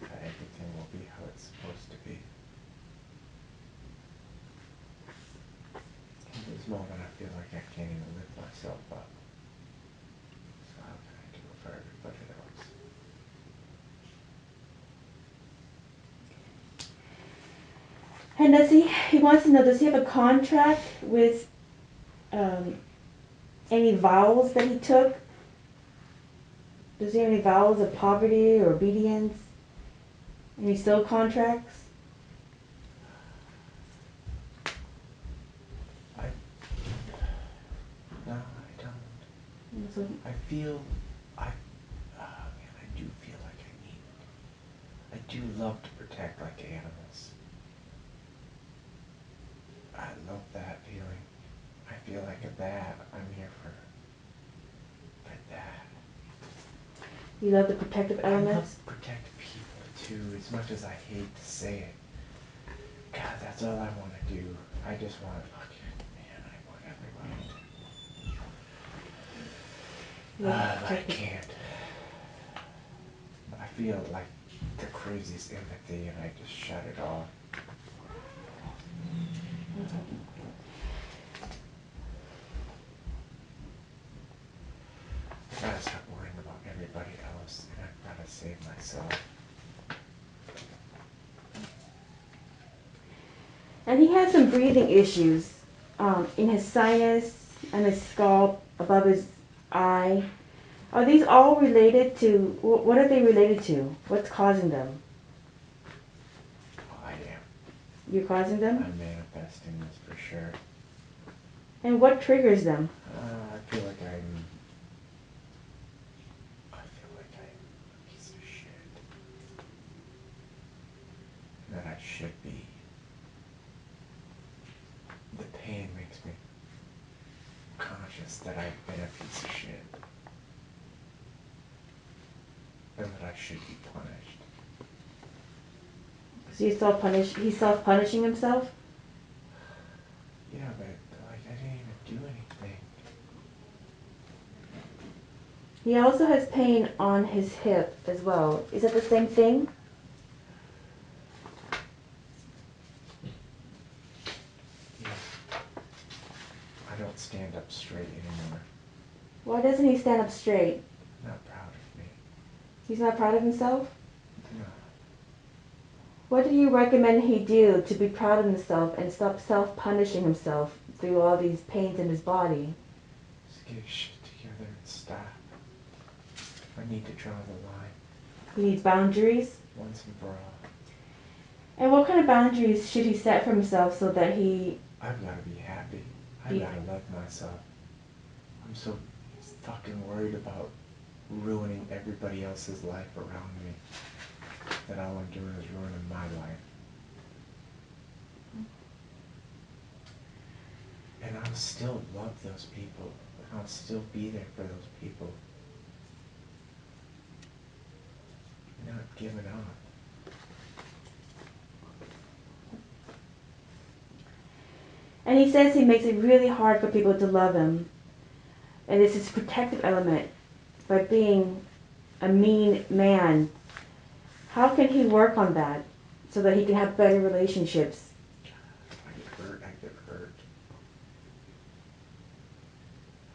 that everything will be how it's supposed to be. In this moment, I feel like I can't even lift myself up. So how can I do it for everybody else? And he wants to know, does he have a contract with any vows that he took? Does he have any vows of poverty or obedience? Any soul contracts? No, I don't. So, I feel, man, I do feel like I need it. I do love to protect like animals. I love that feeling. I feel like at that, I'm here for that. you love the protective I love elements? to protect people too, as much as I hate to say it. God, that's all I want to do. I just want, man, I want everybody to. But I can't. I feel like the craziest empathy and I just shut it off. I gotta stop worrying about everybody else and I've gotta save myself. And he has some breathing issues in his sinus and his scalp above his eye. Are these all related to, what are they related to? What's causing them? I am. You're causing them? I'm manifesting this for sure. And what triggers them? I feel like I'm a piece of shit. That I should be. The pain makes me conscious that I've been a piece of shit. And that I should be punished. So he's self-punishing himself? Yeah, but like I didn't even do anything. He also has pain on his hip as well. Is that the same thing? Yeah. I don't stand up straight anymore. Why doesn't he stand up straight? Not proud of me. He's not proud of himself? No. What do you recommend he do to be proud of himself and stop self-punishing himself through all these pains in his body? Just get his shit together and stop. I need to draw the line. He needs boundaries? Once and for all. And what kind of boundaries should he set for himself so that I've got to be happy. I've got to love myself. I'm so fucking worried about ruining everybody else's life around me that all I'm doing is ruining my life. And I'll still love those people. And I'll still be there for those people. I'm not giving up. And he says he makes it really hard for people to love him. And it's his protective element by being a mean man. How can he work on that so that he can have better relationships? I get hurt.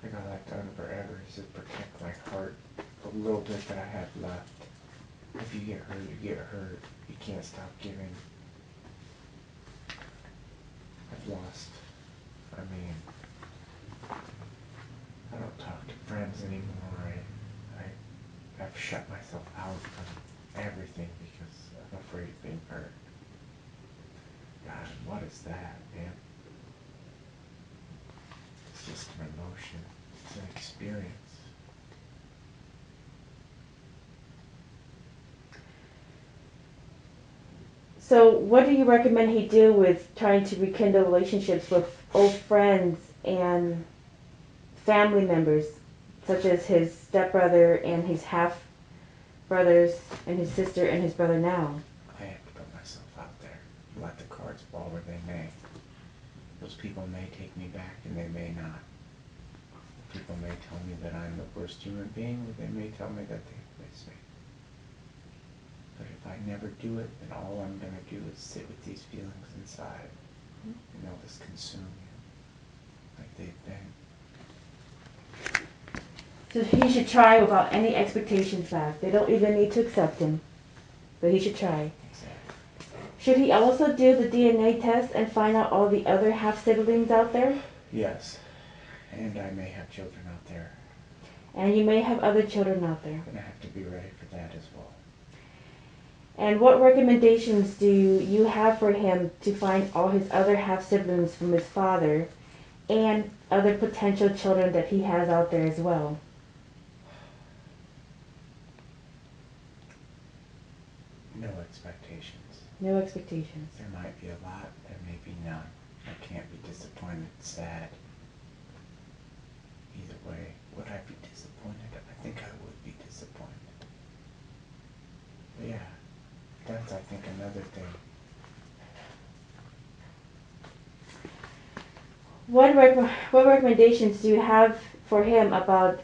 I got that done forever is to protect my heart. The little bit that I have left. If you get hurt, you get hurt. You can't stop giving. I've lost. I mean, I don't talk to friends anymore. I've shut myself out from everything because I'm afraid of being hurt. God, what is that, man? It's just an emotion. It's an experience. So what do you recommend he do with trying to rekindle relationships with old friends and family members, such as his stepbrother and his half brothers and his sister and his brother now? I have to put myself out there. Let the cards fall where they may. Those people may take me back and they may not. People may tell me that I'm the worst human being, or they may tell me that they miss me. But if I never do it, then all I'm going to do is sit with these feelings inside. And they'll just consume you. Like they've been. So he should try without any expectations back. They don't even need to accept him. But he should try. Exactly. Should he also do the DNA test and find out all the other half-siblings out there? Yes. And I may have children out there. And you may have other children out there. And I have to be ready for that as well. And what recommendations do you have for him to find all his other half-siblings from his father and other potential children that he has out there as well? No expectations. No expectations. There might be a lot, there may be none. I can't be disappointed, sad. Either way, would I be disappointed? I think I would be disappointed. But yeah, that's I think another thing. What recommendations do you have for him about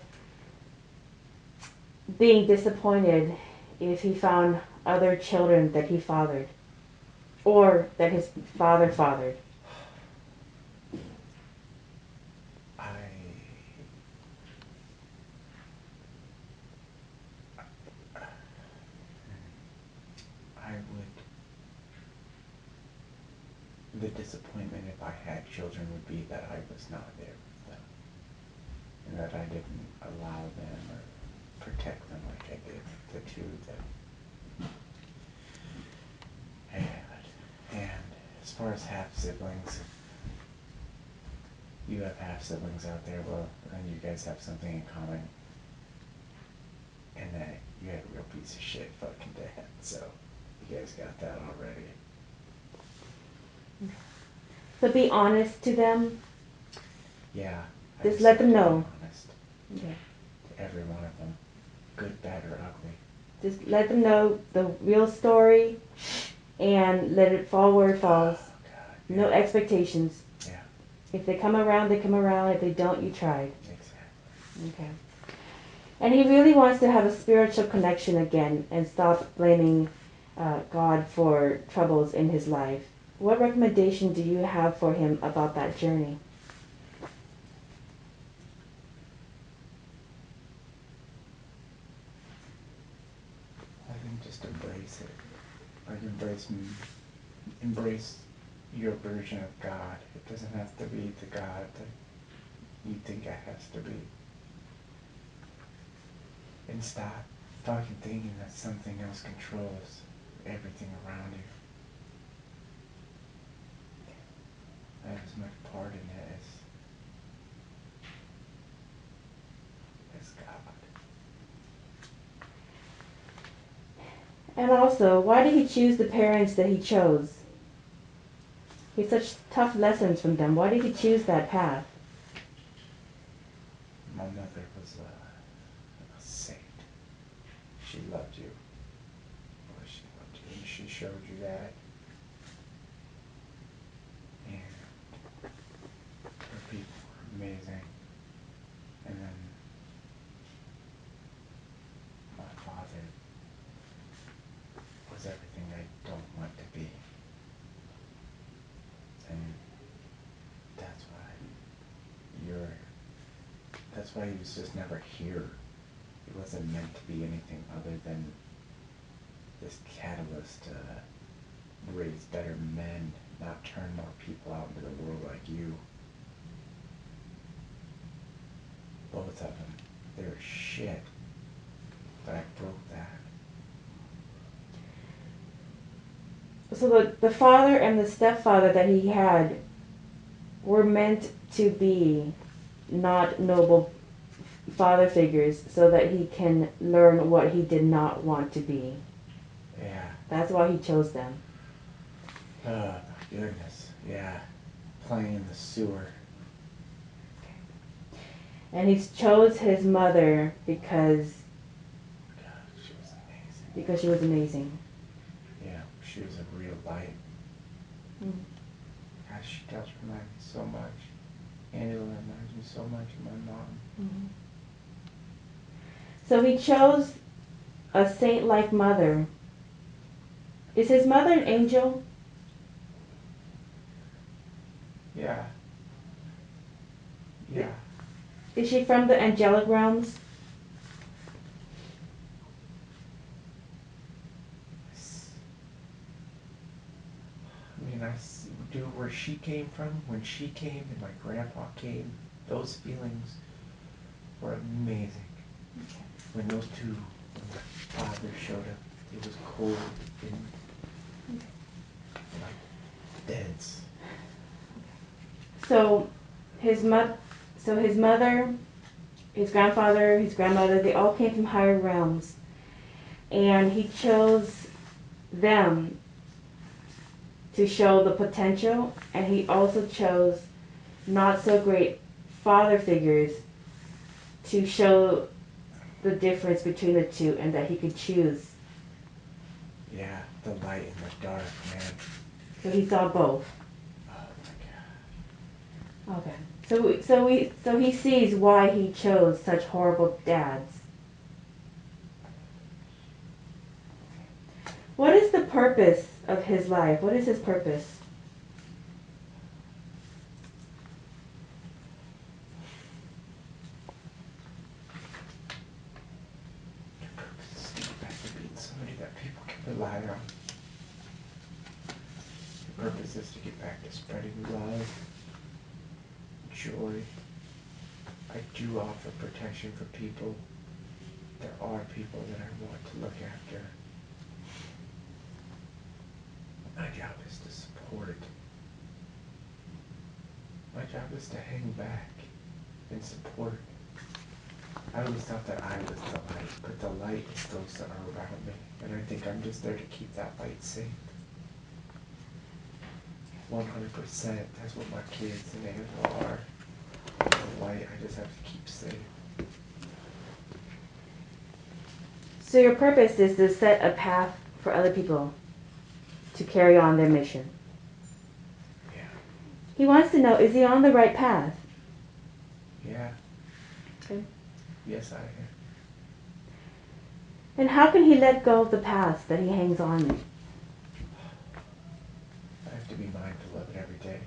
being disappointed if he found other children that he fathered or that his father fathered? I would, the disappointment if I had children would be that I was not there with them. And that I didn't allow them or protect them like I did the two that I had. And as far as half-siblings, you have half-siblings out there, well, then you guys have something in common. And that you had a real piece of shit fucking dad, so you guys got that already. So be honest to them. Yeah. Just let them know. Honest. Okay. To every one of them. Good, bad, or ugly. Just let them know the real story and let it fall where it falls. Oh, God, yeah. No expectations. Yeah. If they come around, they come around. If they don't, you tried. Exactly. Okay. And he really wants to have a spiritual connection again and stop blaming God for troubles in his life. What recommendation do you have for him about that journey? I think just embrace it. Like embrace your version of God. It doesn't have to be the God that you think it has to be. And stop fucking thinking that something else controls everything around you. I have as much part in it as God. And also, why did he choose the parents that he chose? He had such tough lessons from them. Why did he choose that path? My mother was a saint. She loved you. Boy, she loved you, and she showed you that. And her people were amazing. And then my father was everything I don't want to be. And that's why that's why he was just never here. He wasn't meant to be anything other than this catalyst to raise better men, not turn more people out into the world like you. Both of them. They were shit. But I broke that. So the father and the stepfather that he had were meant to be not noble father figures so that he can learn what he did not want to be. Yeah. That's why he chose them. Oh my goodness. Yeah. Playing in the sewer. And he chose his mother because God, she was amazing. she was amazing. Yeah, she was a real light. Mm. God, she does remind me so much. Angela reminds me so much of my mom. Mm-hmm. So he chose a saint-like mother. Is his mother an angel? Yeah. Yeah. Is she from the angelic realms? do where she came from, when she came and my grandpa came, those feelings were amazing. Okay. When those two, when my father showed up, it was cold and like dense. So his mother, his grandfather, his grandmother, they all came from higher realms. And he chose them to show the potential, and he also chose not so great father figures to show the difference between the two and that he could choose. Yeah, the light and the dark, man. So he saw both. Oh my god. Okay. So he sees why he chose such horrible dads. What is the purpose of his life? What is his purpose? Your purpose is to get back to being somebody that people can rely on. Your purpose is to get back to spreading love, joy. I do offer protection for people. There are people that I want to look after. My job is to support. My job is to hang back and support. I always thought that I was the light, but the light is those that are around me. And I think I'm just there to keep that light safe. 100%, that's what my kids and Angela are. The light I just have to keep safe. So your purpose is to set a path for other people to carry on their mission. Yeah. He wants to know, is he on the right path? Yeah. Okay. Yes, I am. And how can he let go of the past that he hangs on to? I have to be mindful of it every day.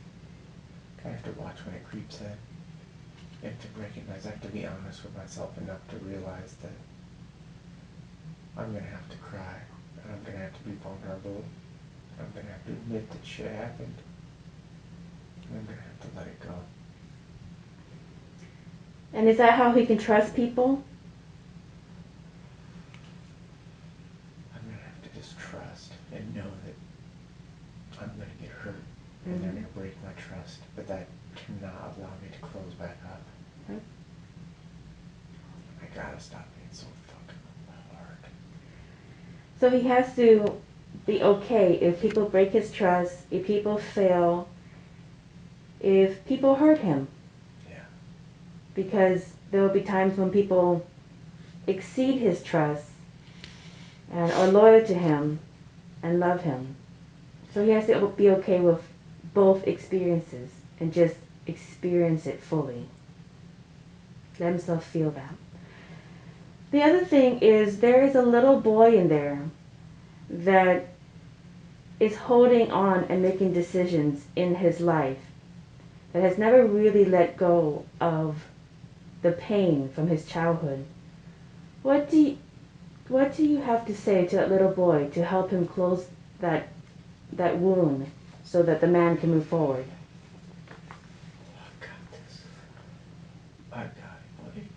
I have to watch when it creeps in. I have to recognize, I have to be honest with myself enough to realize that I'm going to have to cry. And I'm going to have to be vulnerable. I'm going to have to admit that shit happened. And I'm going to have to let it go. And is that how he can trust people? I'm going to have to just trust and know that I'm going to get hurt. And they're going to break my trust. But that cannot allow me to close back up. Okay. I gotta stop being so fucking hard. So he has to be okay if people break his trust, if people fail, if people hurt him. Yeah. Because there will be times when people exceed his trust and are loyal to him and love him. So he has to be okay with both experiences and just experience it fully. Let himself feel that. The other thing is there is a little boy in there that is holding on and making decisions in his life that has never really let go of the pain from his childhood. What do you have to say to that little boy to help him close that wound so that the man can move forward? I got this. I got it, buddy.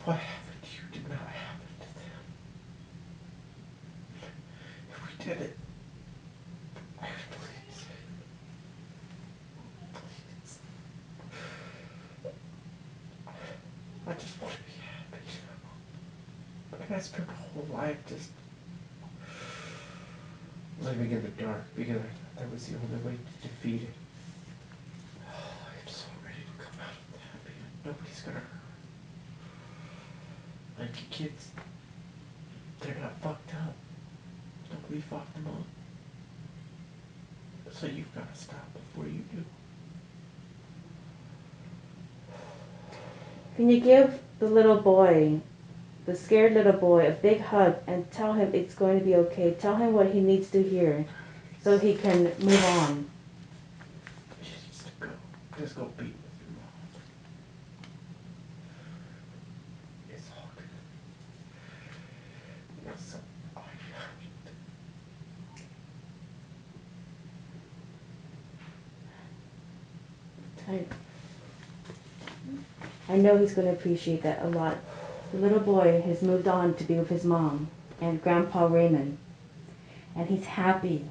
What happened to you did not happen to them. If we did it, please. Please. I just want to be happy. And I spent my whole life just living in the dark because I thought that was the only way to defeat it. I'm so ready to come out of that, man. Nobody's gonna hurt. Like your kids, they're not fucked up. Nobody fucked them up. So you've got to stop before you do. Can you give the little boy, the scared little boy, a big hug and tell him it's going to be okay? Tell him what he needs to hear so he can move on. She needs to go. Just go be with your mom. It's all good. I know he's going to appreciate that a lot. The little boy has moved on to be with his mom and Grandpa Raymond. And he's happy.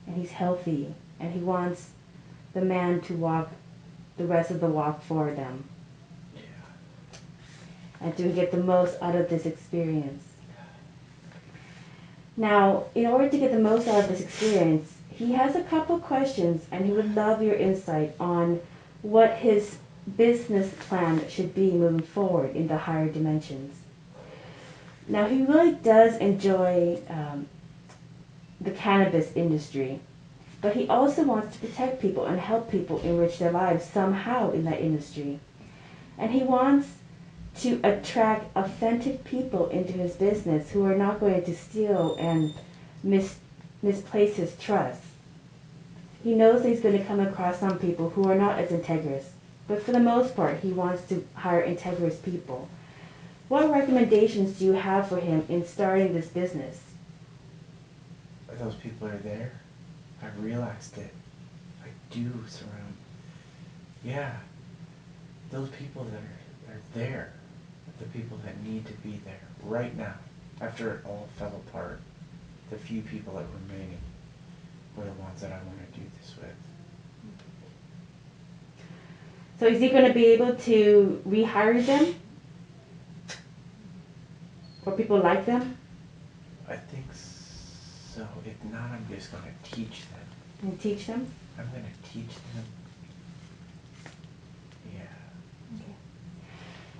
And he's healthy. And he wants the man to walk the rest of the walk for them. Yeah. And to get the most out of this experience. Now, in order to get the most out of this experience, he has a couple questions and he would love your insight on what his business plan should be moving forward in the higher dimensions. Now, he really does enjoy the cannabis industry, but he also wants to protect people and help people enrich their lives somehow in that industry. And he wants to attract authentic people into his business who are not going to steal and misplace his trust. He knows he's going to come across some people who are not as integrous, but for the most part, he wants to hire integrous people. What recommendations do you have for him in starting this business? Those people are there. I've realized it. I do surround. Yeah. Those people that are there. The people that need to be there right now. After it all fell apart. The few people that were remaining were the ones that I want to do this with. So is he going to be able to rehire them? Or people like them? I think so. If not, I'm just going to teach them. And teach them? I'm going to teach them. Yeah. Okay.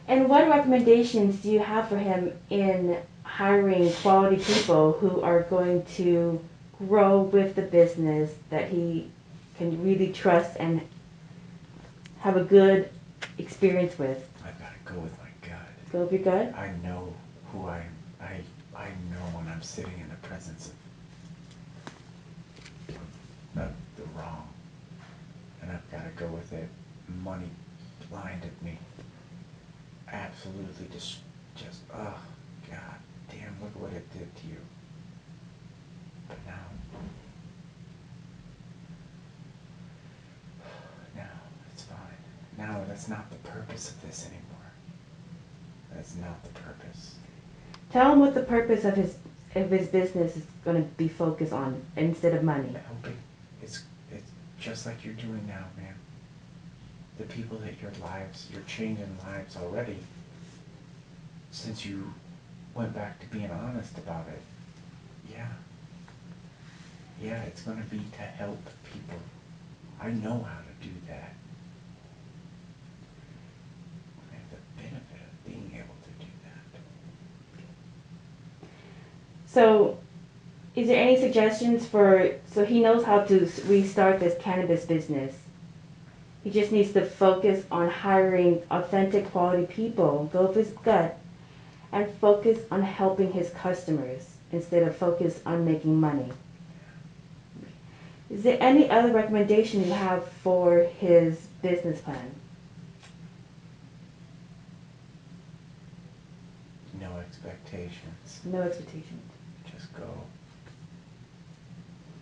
And what recommendations do you have for him in hiring quality people who are going to grow with the business that he can really trust and have a good experience with? I've got to go with my gut. Go with your gut? I know who I am. I know when I'm sitting in the presence of the wrong. And I've got to go with it. Money blinded me. Absolutely just, oh, God damn, look what it did to you. But now it's fine. Now that's not the purpose of this anymore. That's not the purpose. Tell him what the purpose of his business is going to be focused on instead of money. Helping. It's just like you're doing now, man. The people that you're changing lives already since you went back to being honest about it. Yeah, it's going to be to help people. I know how to do that. I have the benefit of being able to do that. So, is there any suggestions so he knows how to restart this cannabis business? He just needs to focus on hiring authentic quality people, go with his gut, and focus on helping his customers instead of focus on making money. Is there any other recommendation you have for his business plan? No expectations. No expectations. Just go.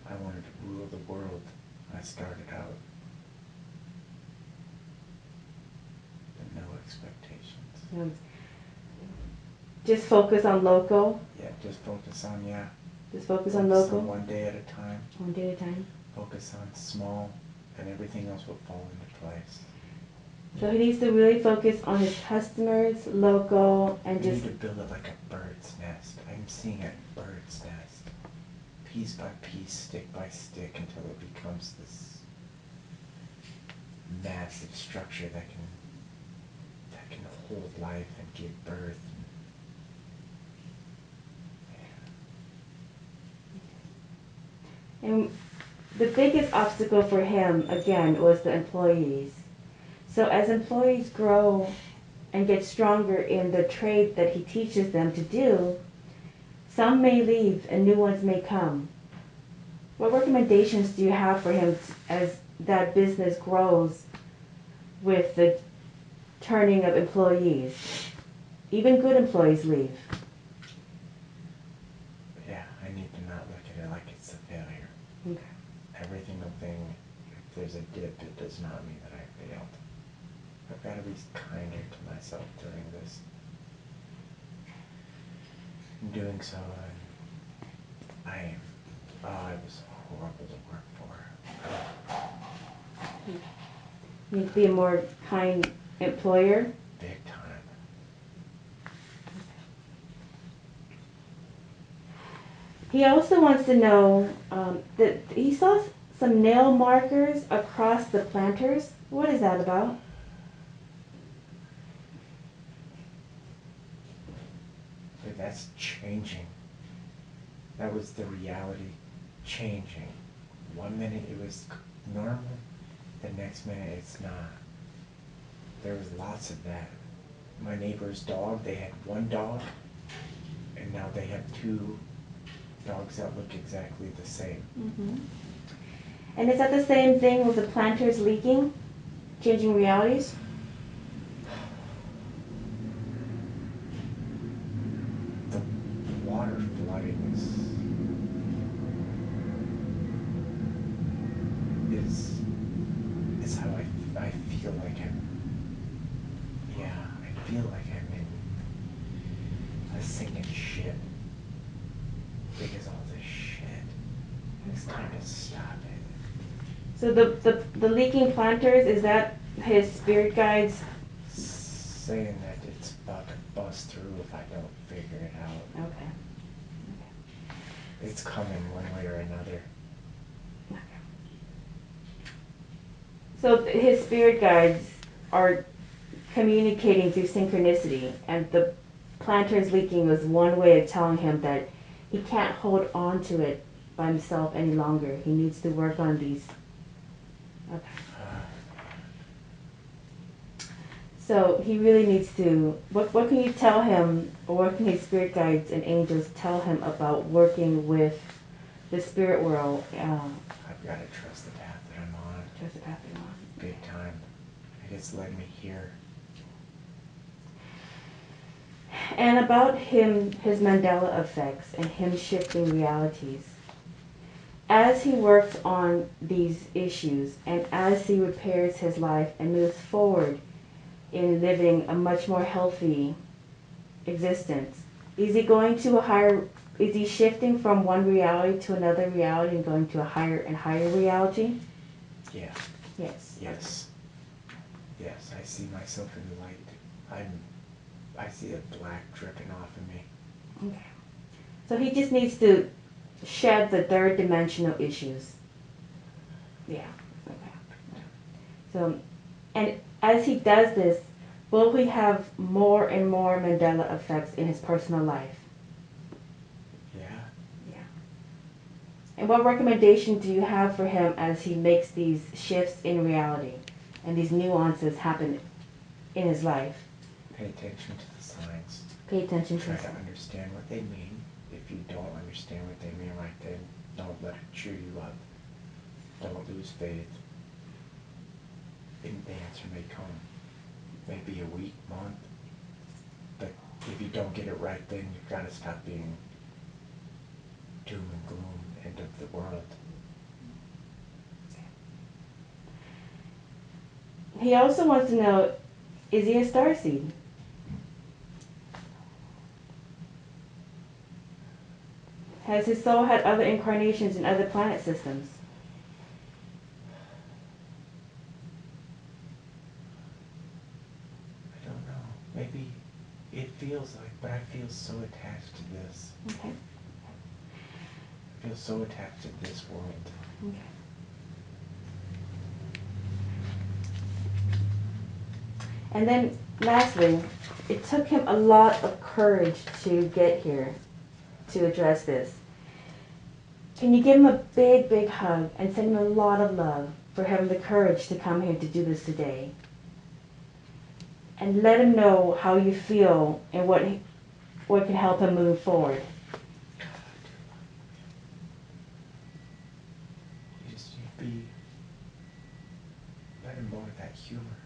I wanted to rule the world when I started out. But no expectations. No. Just focus on local. Yeah, just focus on, Just focus on local. One day at a time. One day at a time. Focus on small, and everything else will fall into place. So he needs to really focus on his customers, local, and You just... need to build it like a bird's nest. I'm seeing a bird's nest. Piece by piece, stick by stick, until it becomes this massive structure that can hold life and give birth. And the biggest obstacle for him, again, was the employees. So as employees grow and get stronger in the trade that he teaches them to do, some may leave and new ones may come. What recommendations do you have for him as that business grows with the turning of employees? Even good employees leave. Yeah, I need to not look at it like it's a failure. Okay. Every single thing, if there's a dip, it does not mean that I failed. failed. I've got to be kinder to myself during this. In doing so, I was horrible to work for. You need to be a more kind employer. Big time. He also wants to know that he saw some nail markers across the planters. What is that about? But that's changing. That was the reality changing. 1 minute it was normal, the next minute it's not. There was lots of that. My neighbor's dog, they had one dog, and now they have two dogs that look exactly the same. Mm-hmm. And is that the same thing with the planters leaking, changing realities? The water flooding is how I feel like I feel like I'm in a sinking ship. Because all this shit, it's time to stop it. So the leaking planters, is that his spirit guides? Saying that it's about to bust through if I don't figure it out. Okay. It's coming one way or another. So his spirit guides are communicating through synchronicity, and the planters leaking was one way of telling him that he can't hold on to it by himself any longer. He needs to work on these. Okay. So he really needs to, what can you tell him, or what can his spirit guides and angels tell him about working with the spirit world? I've got to trust the path that I'm on. Trust the path you're on. Big time. It's led me here. And about him, his Mandela effects and him shifting realities. As he works on these issues and as he repairs his life and moves forward in living a much more healthy existence, is he shifting from one reality to another reality and going to a higher and higher reality? Yeah. Yes. Yes. Yes, I see myself in the light. I see the black dripping off of me. Okay. So he just needs to shed the third dimensional issues. Yeah. Okay. So, and as he does this, will he have more and more Mandela effects in his personal life? Yeah. Yeah. And what recommendation do you have for him as he makes these shifts in reality and these nuances happen in his life? Pay attention to the signs. Pay attention to Try this. to understand what they mean. If you don't understand what they mean right then, don't let it cheer you up. Don't lose faith. And the answer may come. Maybe a week, month. But if you don't get it right then, you've got to stop being doom and gloom, end of the world. He also wants to know, is he a starseed? Has his soul had other incarnations in other planet systems? I don't know. Maybe it feels like, but I feel so attached to this. Okay. I feel so attached to this world. Okay. And then lastly, it took him a lot of courage to get here to address this. Can you give him a big, big hug and send him a lot of love for having the courage to come here to do this today? And let him know how you feel and what can help him move forward. You just need to let him know that humor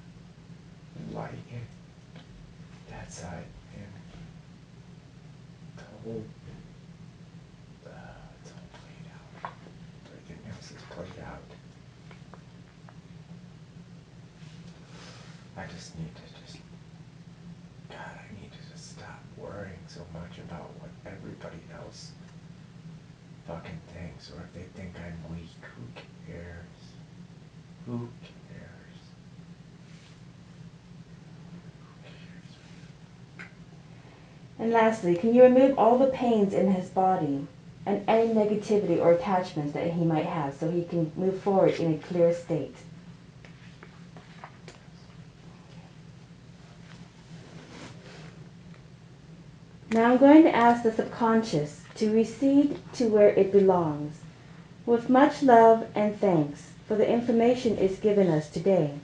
and light in that side and the whole, it's all played out. Everything else is played out. so much about what everybody else fucking thinks, or if they think I'm weak. Who cares? Who cares? And lastly, can you remove all the pains in his body and any negativity or attachments that he might have so he can move forward in a clear state? Now I'm going to ask the subconscious to recede to where it belongs, with much love and thanks for the information it's given us today.